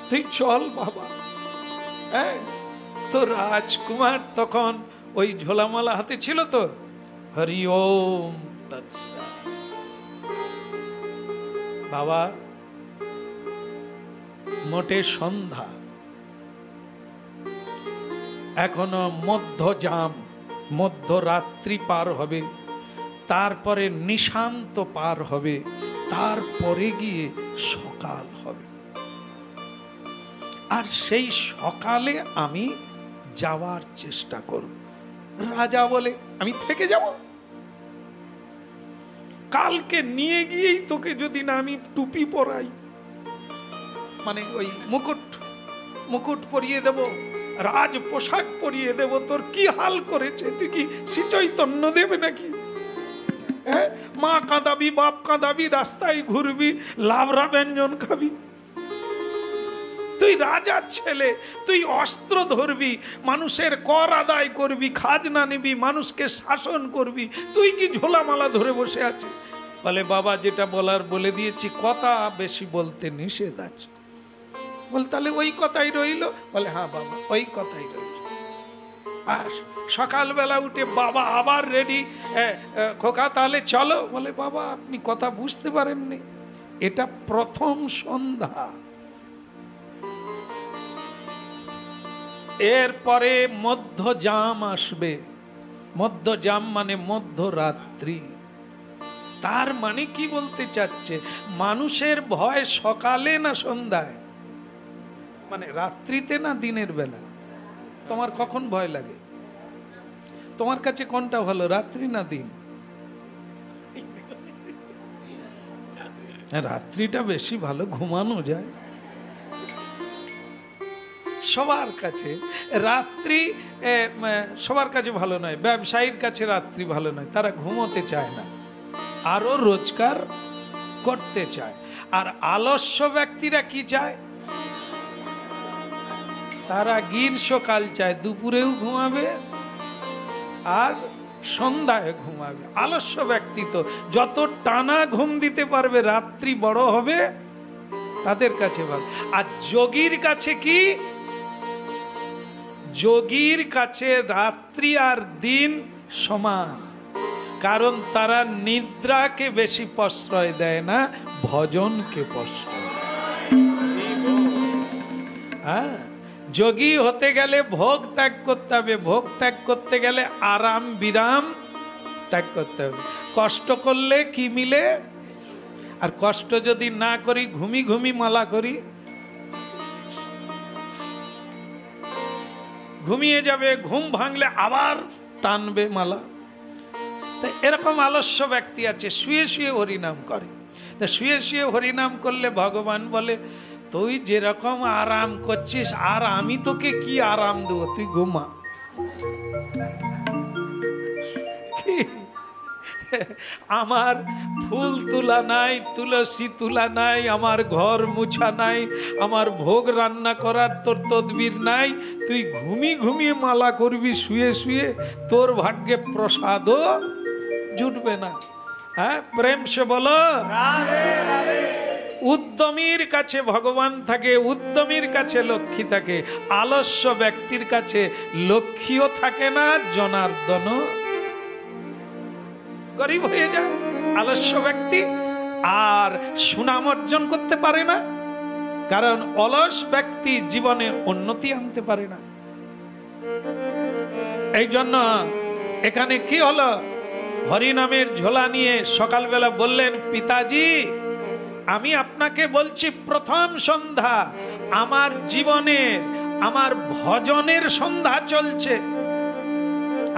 তুই চল বাবা। হ্যাঁ, তো রাজকুমার তখন ওই ঝোলামালা হাতে ছিল তো। হরি ওম তৎসৎ। বাবা মোটে সন্ধ্যা, এখনো মধ্যজাম, মধ্যরাত্রি পার হবে, তারপরে নিশান্ত পার হবে, তারপরে গিয়ে সকাল হবে। আর সেই সকালে আমি যাওয়ার চেষ্টা করব। রাজা বলে, আমি থেকে যাব? কালকে নিয়ে গিয়েই তোকে যদি না আমি টুপি পরাই, মানে ওই মুকুট পরিয়ে দেব, রাজ পোশাক পরিয়ে দেব, তোর কি হাল করেছে? তুই কি শ্রীচৈতন্য দেবে নাকি? হ্যাঁ, মা কাঁদাবি, বাপ কাঁদাবি, রাস্তায় ঘুরবি, লাবড়া ব্যঞ্জন খাবি। তুই রাজার ছেলে, তুই অস্ত্র ধরবি, মানুষের কর আদায় করবি, খাজনা নিবি, মানুষকে শাসন করবি, তুই কি ঝোলামালা ধরে বসে আছিস? বলে বাবা যেটা বলার বলে দিয়েছি, কথা বেশি বলতে নিষেধ আছে। বল তাহলে ওই কথাই রইল? বলে হ্যাঁ বাবা ওই কথাই রইল। আর সকালবেলা উঠে বাবা আবার রেডি, খোকা তাহলে চলো। বলে বাবা আপনি কথা বুঝতে পারেননি, এটা প্রথম সন্ধ্যা, এরপরে মধ্যজাম আসবে। মধ্যজাম মানে মধ্যরাত্রি। তার মানে কি বলতে চাচ্ছে? মানুষের ভয় সকালে না সন্ধ্যায়? মানে রাত্রিতে না দিনের বেলা? তোমার কখন ভয় লাগে? তোমার কাছে কোনটা ভালো, রাত্রি না দিন? রাত্রিটা বেশি ভালো, ঘুমানো যায়। সবার কাছে রাত্রি সবার কাছে ভালো নয়। ব্যবসায়ীর কাছে রাত্রি ভালো নয়, তারা ঘুমোতে চায় না, আরো রোজগার করতে চায়। আর আলস্য ব্যক্তিরা কি চায়? তারা গ্রীষ্মকাল চায়, দুপুরেও ঘুমাবে আর সন্ধ্যায় ঘুমাবে। আলস্য ব্যক্তি তো যত টানা ঘুম দিতে পারবে, রাত্রি বড় হবে, তাদের কাছে ভালো। আর যোগীর কাছে কি? যোগীর কাছে রাত্রি আর দিন সমান, কারণ তারা নিদ্রাকে বেশি প্রশ্রয় দেয় না, ভজনকে প্রশ্রয়। হ্যাঁ, যোগী হতে গেলে ভোগ ত্যাগ করতে হবে, ভোগ ত্যাগ করতে গেলে আরাম বিরাম ত্যাগ করতে হবে। কষ্ট করলে কি মিলে? আর কষ্ট যদি না করি, ঘুমি ঘুমি মালা করি, ঘুমিয়ে যাবে, ঘুম ভাঙলে আবার টানবে মালা। এরকম আলস্য ব্যক্তি আছে, শুয়ে শুয়ে হরিনাম করে। তা শুয়ে শুয়ে হরিনাম করলে ভগবান বলে, তুই যেরকম আরাম করছিস, আর আমি তোকে কি আরাম দেবো, তুই ঘুমা। আমার ফুল তোলা নাই, তুলসী তোলা নাই, আমার ঘর মুছা নাই, আমার ভোগ রান্না করার তোর তদবির নাই, তুই ঘুমিয়ে মালা করবি শুয়ে শুয়ে, তোর ভাগ্যে প্রসাদও জুটবে না। হ্যাঁ, প্রেম সে বলো রাধে রাধে। উদ্যমীর কাছে ভগবান থাকে, উদ্যমীর কাছে লক্ষ্মী থাকে। আলস্য ব্যক্তির কাছে লক্ষ্মীও থাকে না, জনার্দন গরিব হয়ে যায়। আলস্য ব্যক্তি আর সুনাম অর্জন করতে পারে না, কারণ অলস ব্যক্তি জীবনে উন্নতি আনতে পারে না। এই জন্য এখানে কি হলো, হরিনামের ঝোলা নিয়ে সকালবেলা বললেন, পিতাজি আমি আপনাকে বলছি প্রথম সন্ধ্যা আমার জীবনের, আমার ভজনের সন্ধ্যা চলছে।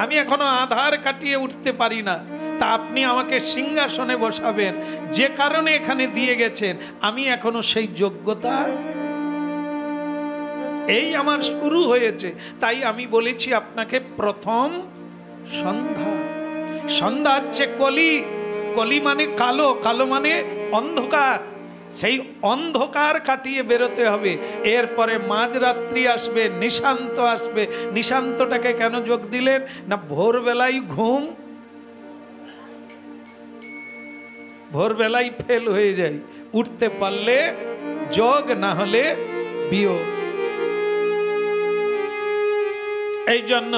আমি এখনো আধার কাটিয়ে উঠতে পারি না, তা আপনি আমাকে সিংহাসনে বসাবেন, যে কারণে এখানে দিয়ে গেছেন আমি এখনো সেই যোগ্যতা, এই আমার শুরু হয়েছে। তাই আমি বলেছি আপনাকে প্রথম সন্ধ্যা। সন্ধ্যা হচ্ছে কলি, কলি মানে কালো, কালো মানে অন্ধকার। সেই অন্ধকার কাটিয়ে বেরোতে হবে। এরপরে মাঝরাত্রি আসবে, নিশান্ত আসবে। নিশান্তটাকে কেন যোগ দিলেন না, ভোরবেলায় ঘুম, ভোরবেলায় ফেল হয়ে যায়, উঠতে পারলে যোগ, না হলে বিয়োগ। এই জন্য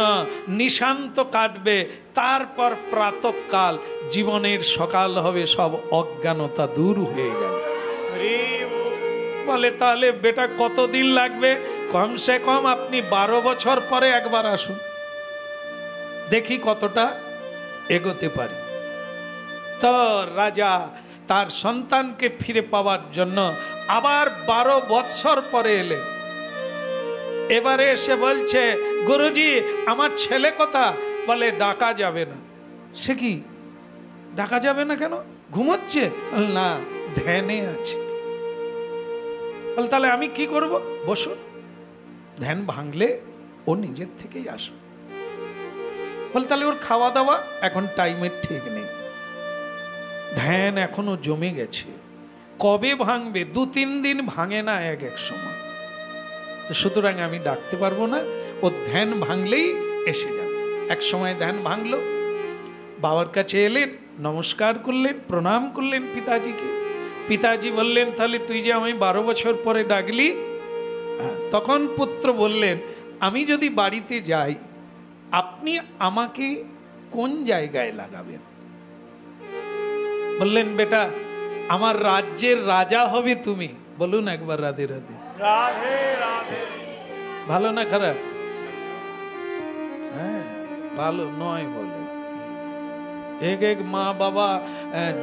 নিশান্ত কাটবে, তারপর প্রাতঃকাল জীবনের সকাল হবে, সব অজ্ঞানতা দূর হয়ে গেল। বলে তাহলে বেটা কতদিন লাগবে? কমসে কম আপনি 12 বছর পরে একবার আসুন, দেখি কতটা এগোতে পারি। তো রাজা তার সন্তানকে ফিরে পাওয়ার জন্য আবার 12 বৎসর পরে এলেন। এবারে এসে বলছে, গুরুজি আমার ছেলে কথা। বলে ডাকা যাবে না। সে কি ডাকা যাবে না কেন? ঘুমোচ্ছে? না, ধ্যানে আছে। বলে তাহলে আমি কি করব? বসুন, ধ্যান ভাঙলে ও নিজের থেকেই আসুন। বলে তাহলে ওর খাওয়া দাওয়া এখন টাইমের ঠিক নেই, ধ্যান এখনো জমে গেছে, কবে ভাঙবে? 2-3 দিন ভাঙে না এক এক সময়, তো সুতরাং আমি ডাকতে পারবো না, ও ধ্যান ভাঙলেই এসে যাবে। এক সময় ধ্যান ভাঙলো, বাবার কাছে এলেন, নমস্কার করলেন, প্রণাম করলেন পিতাজিকে। পিতাজি বললেন, তাহলে তুই যে আমি 12 বছর পরে ডাকলি? তখন পুত্র বললেন, আমি যদি বাড়িতে যাই আপনি আমাকে কোন জায়গায় লাগাবেন? বললেন, বেটা আমার রাজ্যের রাজা হবে তুমি। বলুন একবার রাধে রাধে। রাধে রাধে। ভালো না খারাপ? হ্যাঁ, ভালো নয় বলে। এক মা বাবা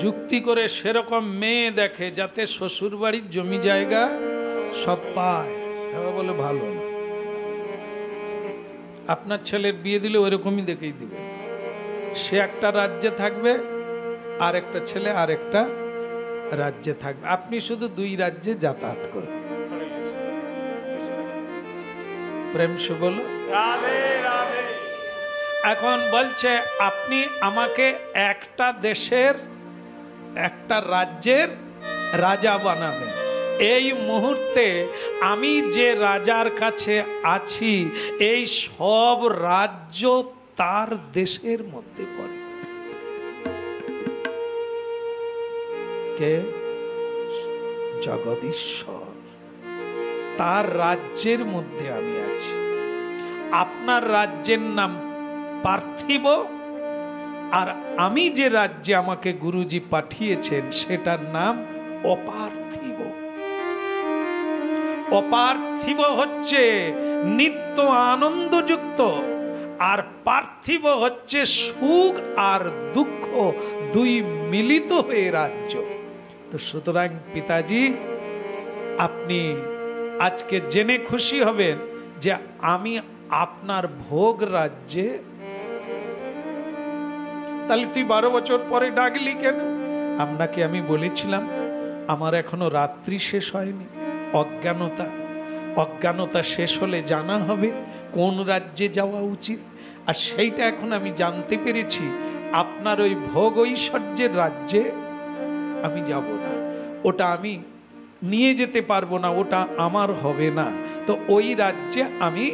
যুক্তি করে সেরকম মেয়ে দেখে যাতে শ্বশুর বাড়ির জমি জায়গা সব পায়, বলে ভালো না। আপনার ছেলের বিয়ে দিলে ওইরকমই দেখেই দিবে, সে একটা রাজ্যে থাকবে, আর একটা ছেলে আর একটা রাজ্যে থাকবে, আপনি শুধু 2 রাজ্যে যাতায়াত করবেন। প্রেম সে বলো রাধে রাধে। এখন বলছে আপনি আমাকে একটা দেশের, একটা রাজ্যের রাজা বানাবেন। এই মুহূর্তে আমি যে রাজার কাছে আছি এই সব রাজ্য তার দেশের মধ্যে পড়ে। কে? জগদীশ্বর, তার রাজ্যের মধ্যে আমি আছি। আপনার রাজ্যের নাম পার্থিব, আর আমি যে রাজ্যে আমাকে গুরুজি পাঠিয়েছেন সেটার নাম অপার্থিব। অপার্থিব হচ্ছে নিত্য আনন্দযুক্ত, আর পার্থিব হচ্ছে সুখ আর দুঃখ দুই মিলিত হয়ে রাজ্য। তো সুতরাং পিতাজি আপনি আজকে জেনে খুশি হবেন যে আমি আপনার ভোগ রাজ্যে। তাহলে তুই 12 বছর পরে ডাকলি কেন? আপনাকে আমি বলেছিলাম আমার এখনো রাত্রি শেষ হয়নি। অজ্ঞানতা, অজ্ঞানতা শেষ হলে জানা হবে কোন রাজ্যে যাওয়া উচিত, আর সেইটা এখন আমি জানতে পেরেছি। আপনার ওই ভোগ ঐশ্বর্যের রাজ্যে আমি যাব না, ওটা আমি নিয়ে যেতে পারবো না, ওটা আমার হবে না। তো ওই রাজ্যে আমি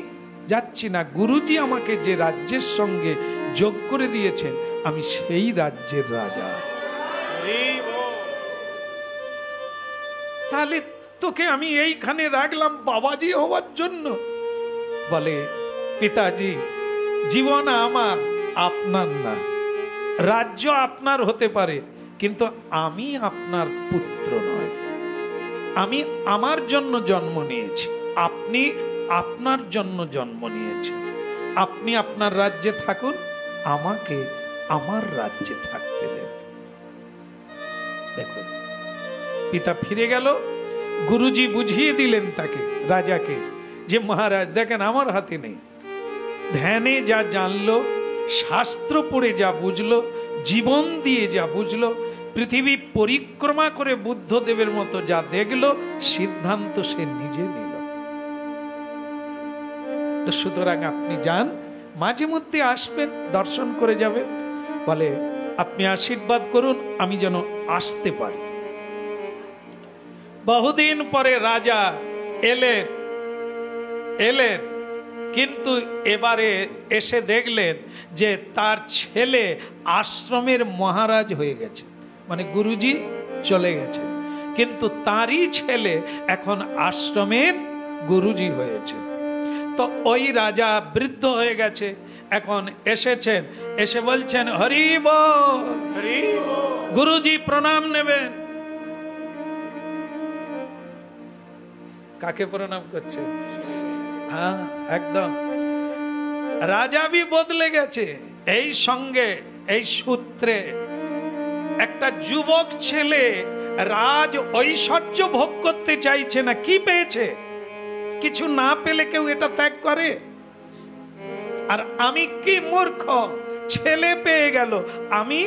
যাচ্ছি না। গুরুজি আমাকে যে রাজ্যের সঙ্গে যোগ করে দিয়েছেন আমি সেই রাজ্যের রাজা। তাহলে তোকে আমি এইখানে রাখলাম বাবাজি হওয়ার জন্য? বলে, পিতাজি, জীবন আমার, আপনার না। রাজ্য আপনার হতে পারে, কিন্তু আমি আপনার পুত্র নয়। আমি আমার জন্য জন্ম নিয়েছি, আপনি আপনার জন্য জন্ম নিয়েছেন। আপনি আপনার রাজ্যে থাকুন, আমাকে আমার রাজ্যে থাকতে দেন। দেখুন, পিতা ফিরে গেল। গুরুজি বুঝিয়ে দিলেন তাকে, রাজাকে, যে মহারাজ দেখেন আমার হাতে নেই। ধ্যানে যা জানলো, শাস্ত্র পড়ে যা বুঝলো, জীবন দিয়ে যা বুঝলো, পৃথিবী পরিক্রমা করে বুদ্ধদেবের মতো যা দেখলো, সিদ্ধান্ত সে নিজে নিল। তো সুতরাং আপনি যান, মাঝে মধ্যে আসবেন, দর্শন করে যাবেন। বলে, আপনি আশীর্বাদ করুন আমি যেন আসতে পারি। বহুদিন পরে রাজা এলেন, কিন্তু এবারে এসে দেখলেন যে তার ছেলে আশ্রমের মহারাজ হয়ে গেছে, মানে গুরুজি চলে গেছে, কিন্তু তারই ছেলে এখন আশ্রমের গুরুজি হয়েছে। তো ওই রাজা বৃদ্ধ হয়ে গেছে, এখন এসেছেন, এসে বলছেন, হরি বল, গুরুজি প্রণাম নেবেন। কাকে প্রণাম করছে? হ্যাঁ, একদম। রাজা भी বদলে গেছে। এই সঙ্গে, এই সূত্রে একটা যুবক ছেলে রাজ ঐশ্বর্য ভোগ করতে চাইছে না। কি পেয়েছে? কিছু না পেলে কেউ এটা ত্যাগ করে? আর আমি কি মূর্খ, ছেলে পেয়ে গেল, আমি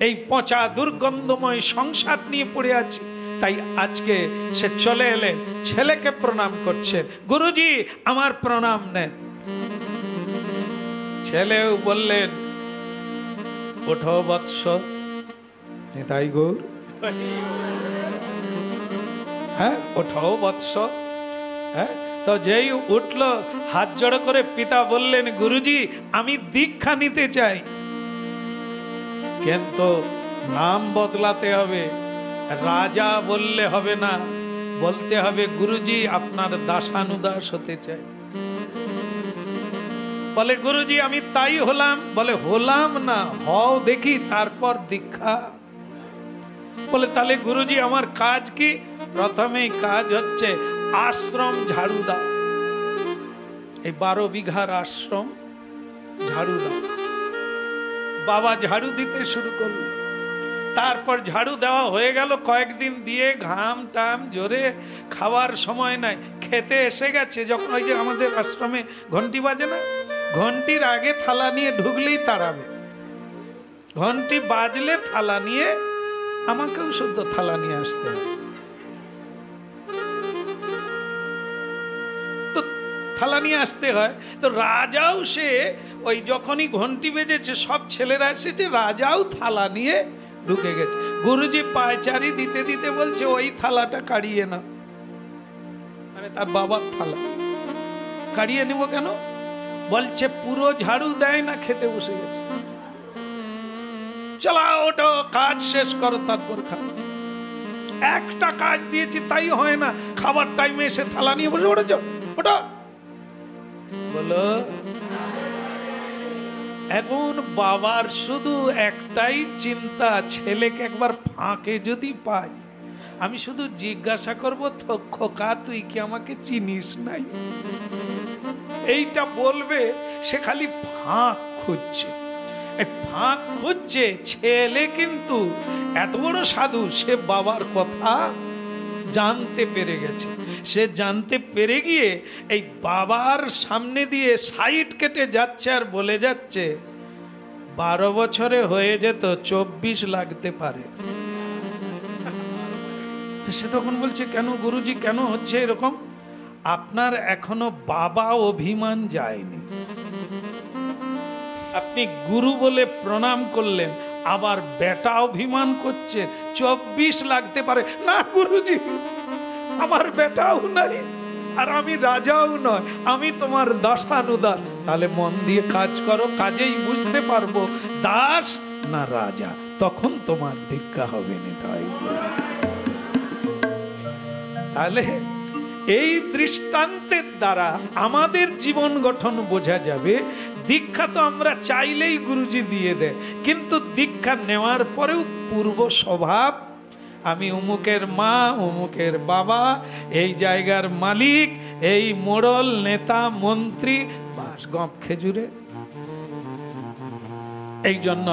এই পচা দুর্গন্ধময় সংসার নিয়ে পড়ে আছি। তাই আজকে সে চলে এলেন, ছেলেকে প্রণাম করছেন, গুরুজি আমার প্রণাম নেন। ছেলেও বললেন, ওঠো বৎস, নিতাই গৌর। হ্যাঁ, ওঠো বৎস। হ্যাঁ, তো যেই উঠলো, হাত জড়ো করে পিতা বললেন, গুরুজি আমি দীক্ষা নিতে চাই, কিন্তু নাম বদলাতে হবে। রাজা বললে হবে না, বলতে হবে গুরুজি আপনার দাসানুদাস হতে চাই। বলে, গুরুজি আমি তাই হলাম। বলে, হলাম না, হও দেখি, তারপর দীক্ষা। বলে, তাহলে গুরুজি আমার কাজ কি? প্রথমেই কাজ হচ্ছে আশ্রম ঝাড়ু দাও। এই 12 বিঘার আশ্রম ঝাড়ু দাও। বাবা ঝাড়ু দিতে শুরু করলো। তারপর ঝাড়ু দেওয়া হয়ে গেল, কয়েকদিন দিয়ে ঘাম টাম জোরে, খাওয়ার সময় নাই, খেতে এসে গেছে। যখন ওই যে আমাদের আশ্রমে ঘন্টি বাজে না, ঘন্টির আগে থালা নিয়ে ঢুকলেই তাড়াবে, ঘন্টি বাজলে থালা নিয়ে, আমাকেও শুদ্ধ থালা নিয়ে আসতে হবে। তো থালা নিয়ে আসতে হয়। তো রাজাও সে ওই যখনই ঘন্টি বেজেছে, সব ছেলেরা এসেছে, রাজাও থালা নিয়ে ঢুকে গেছে। গুরুজি পায়চারি দিতে দিতে বলছে, ওই থালাটা কাড়িয়ে না, মানে তার বাবার থালা। কাড়িয়ে নেব কেন? বলছে পুরো ঝাড়ু দেয় না, খেতে বসে গেছে। চলা ওটা কাজ শেষ করো, তারপর খাও। একটা কাজ দিয়েছি তাই হয় না, খাবার টাইমে এসে থালা নিয়ে বসে ওটা ওটা বলো। এখন বাবার শুধু একটাই চিন্তা, ছেলেকে একবার ফাঁকে যদি পাই, আমি শুধু জিজ্ঞাসা করবো, তো খোকা তুই কি আমাকে চিনিস নাই? এইটা বলবে। সে খালি ফাঁক খুঁজছে, ফাঁক খুঁজছে। ছেলে কিন্তু এত বড় সাধু, সে বাবার কথা জানতে পেরে গেছে। সে জানতে পেরে গিয়ে এই বাবার সামনে দিয়ে সাইড কেটে যাচ্ছে আর বলে যাচ্ছে, 12 বছরে হয়ে যেত, 24 লাগতে পারে। সে তখন বলছে, কেন গুরুজি, কেন হচ্ছে এরকম? আপনার এখনো বাবা অভিমান যায়নি। আপনি গুরু বলে প্রণাম করলেন, আবার বেটা অভিমান করছে, 24 লাগতে পারে না। গুরুজি আমার বেটাও নাই, আর আমি রাজাও নয়, আমি তোমার দাসানুদাস। তাহলে মন দিয়ে কাজ করো, কাজেই বুঝতে পারবো দাস না রাজা, তখন তোমার দীক্ষা হবে নিতাই। তাহলে এই দৃষ্টান্তের দ্বারা আমাদের জীবন গঠন বোঝা যাবে। দীক্ষা তো আমরা চাইলেই গুরুজি দিয়ে দেয়, কিন্তু দীক্ষা নেওয়ার পরেও পূর্ব স্বভাব, আমি অমুকের মা, অমুকের বাবা, এই জায়গার মালিক, এই মোড়ল, নেতা, মন্ত্রী, বাস গপ খেজুরে। এই জন্য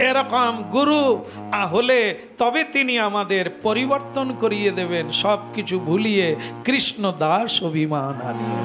এরকম গুরু হলে তবে তিনি আমাদের পরিবর্তন করিয়ে দেবেন, সব কিছু ভুলিয়ে কৃষ্ণ দাস অভিমান আনিয়ে।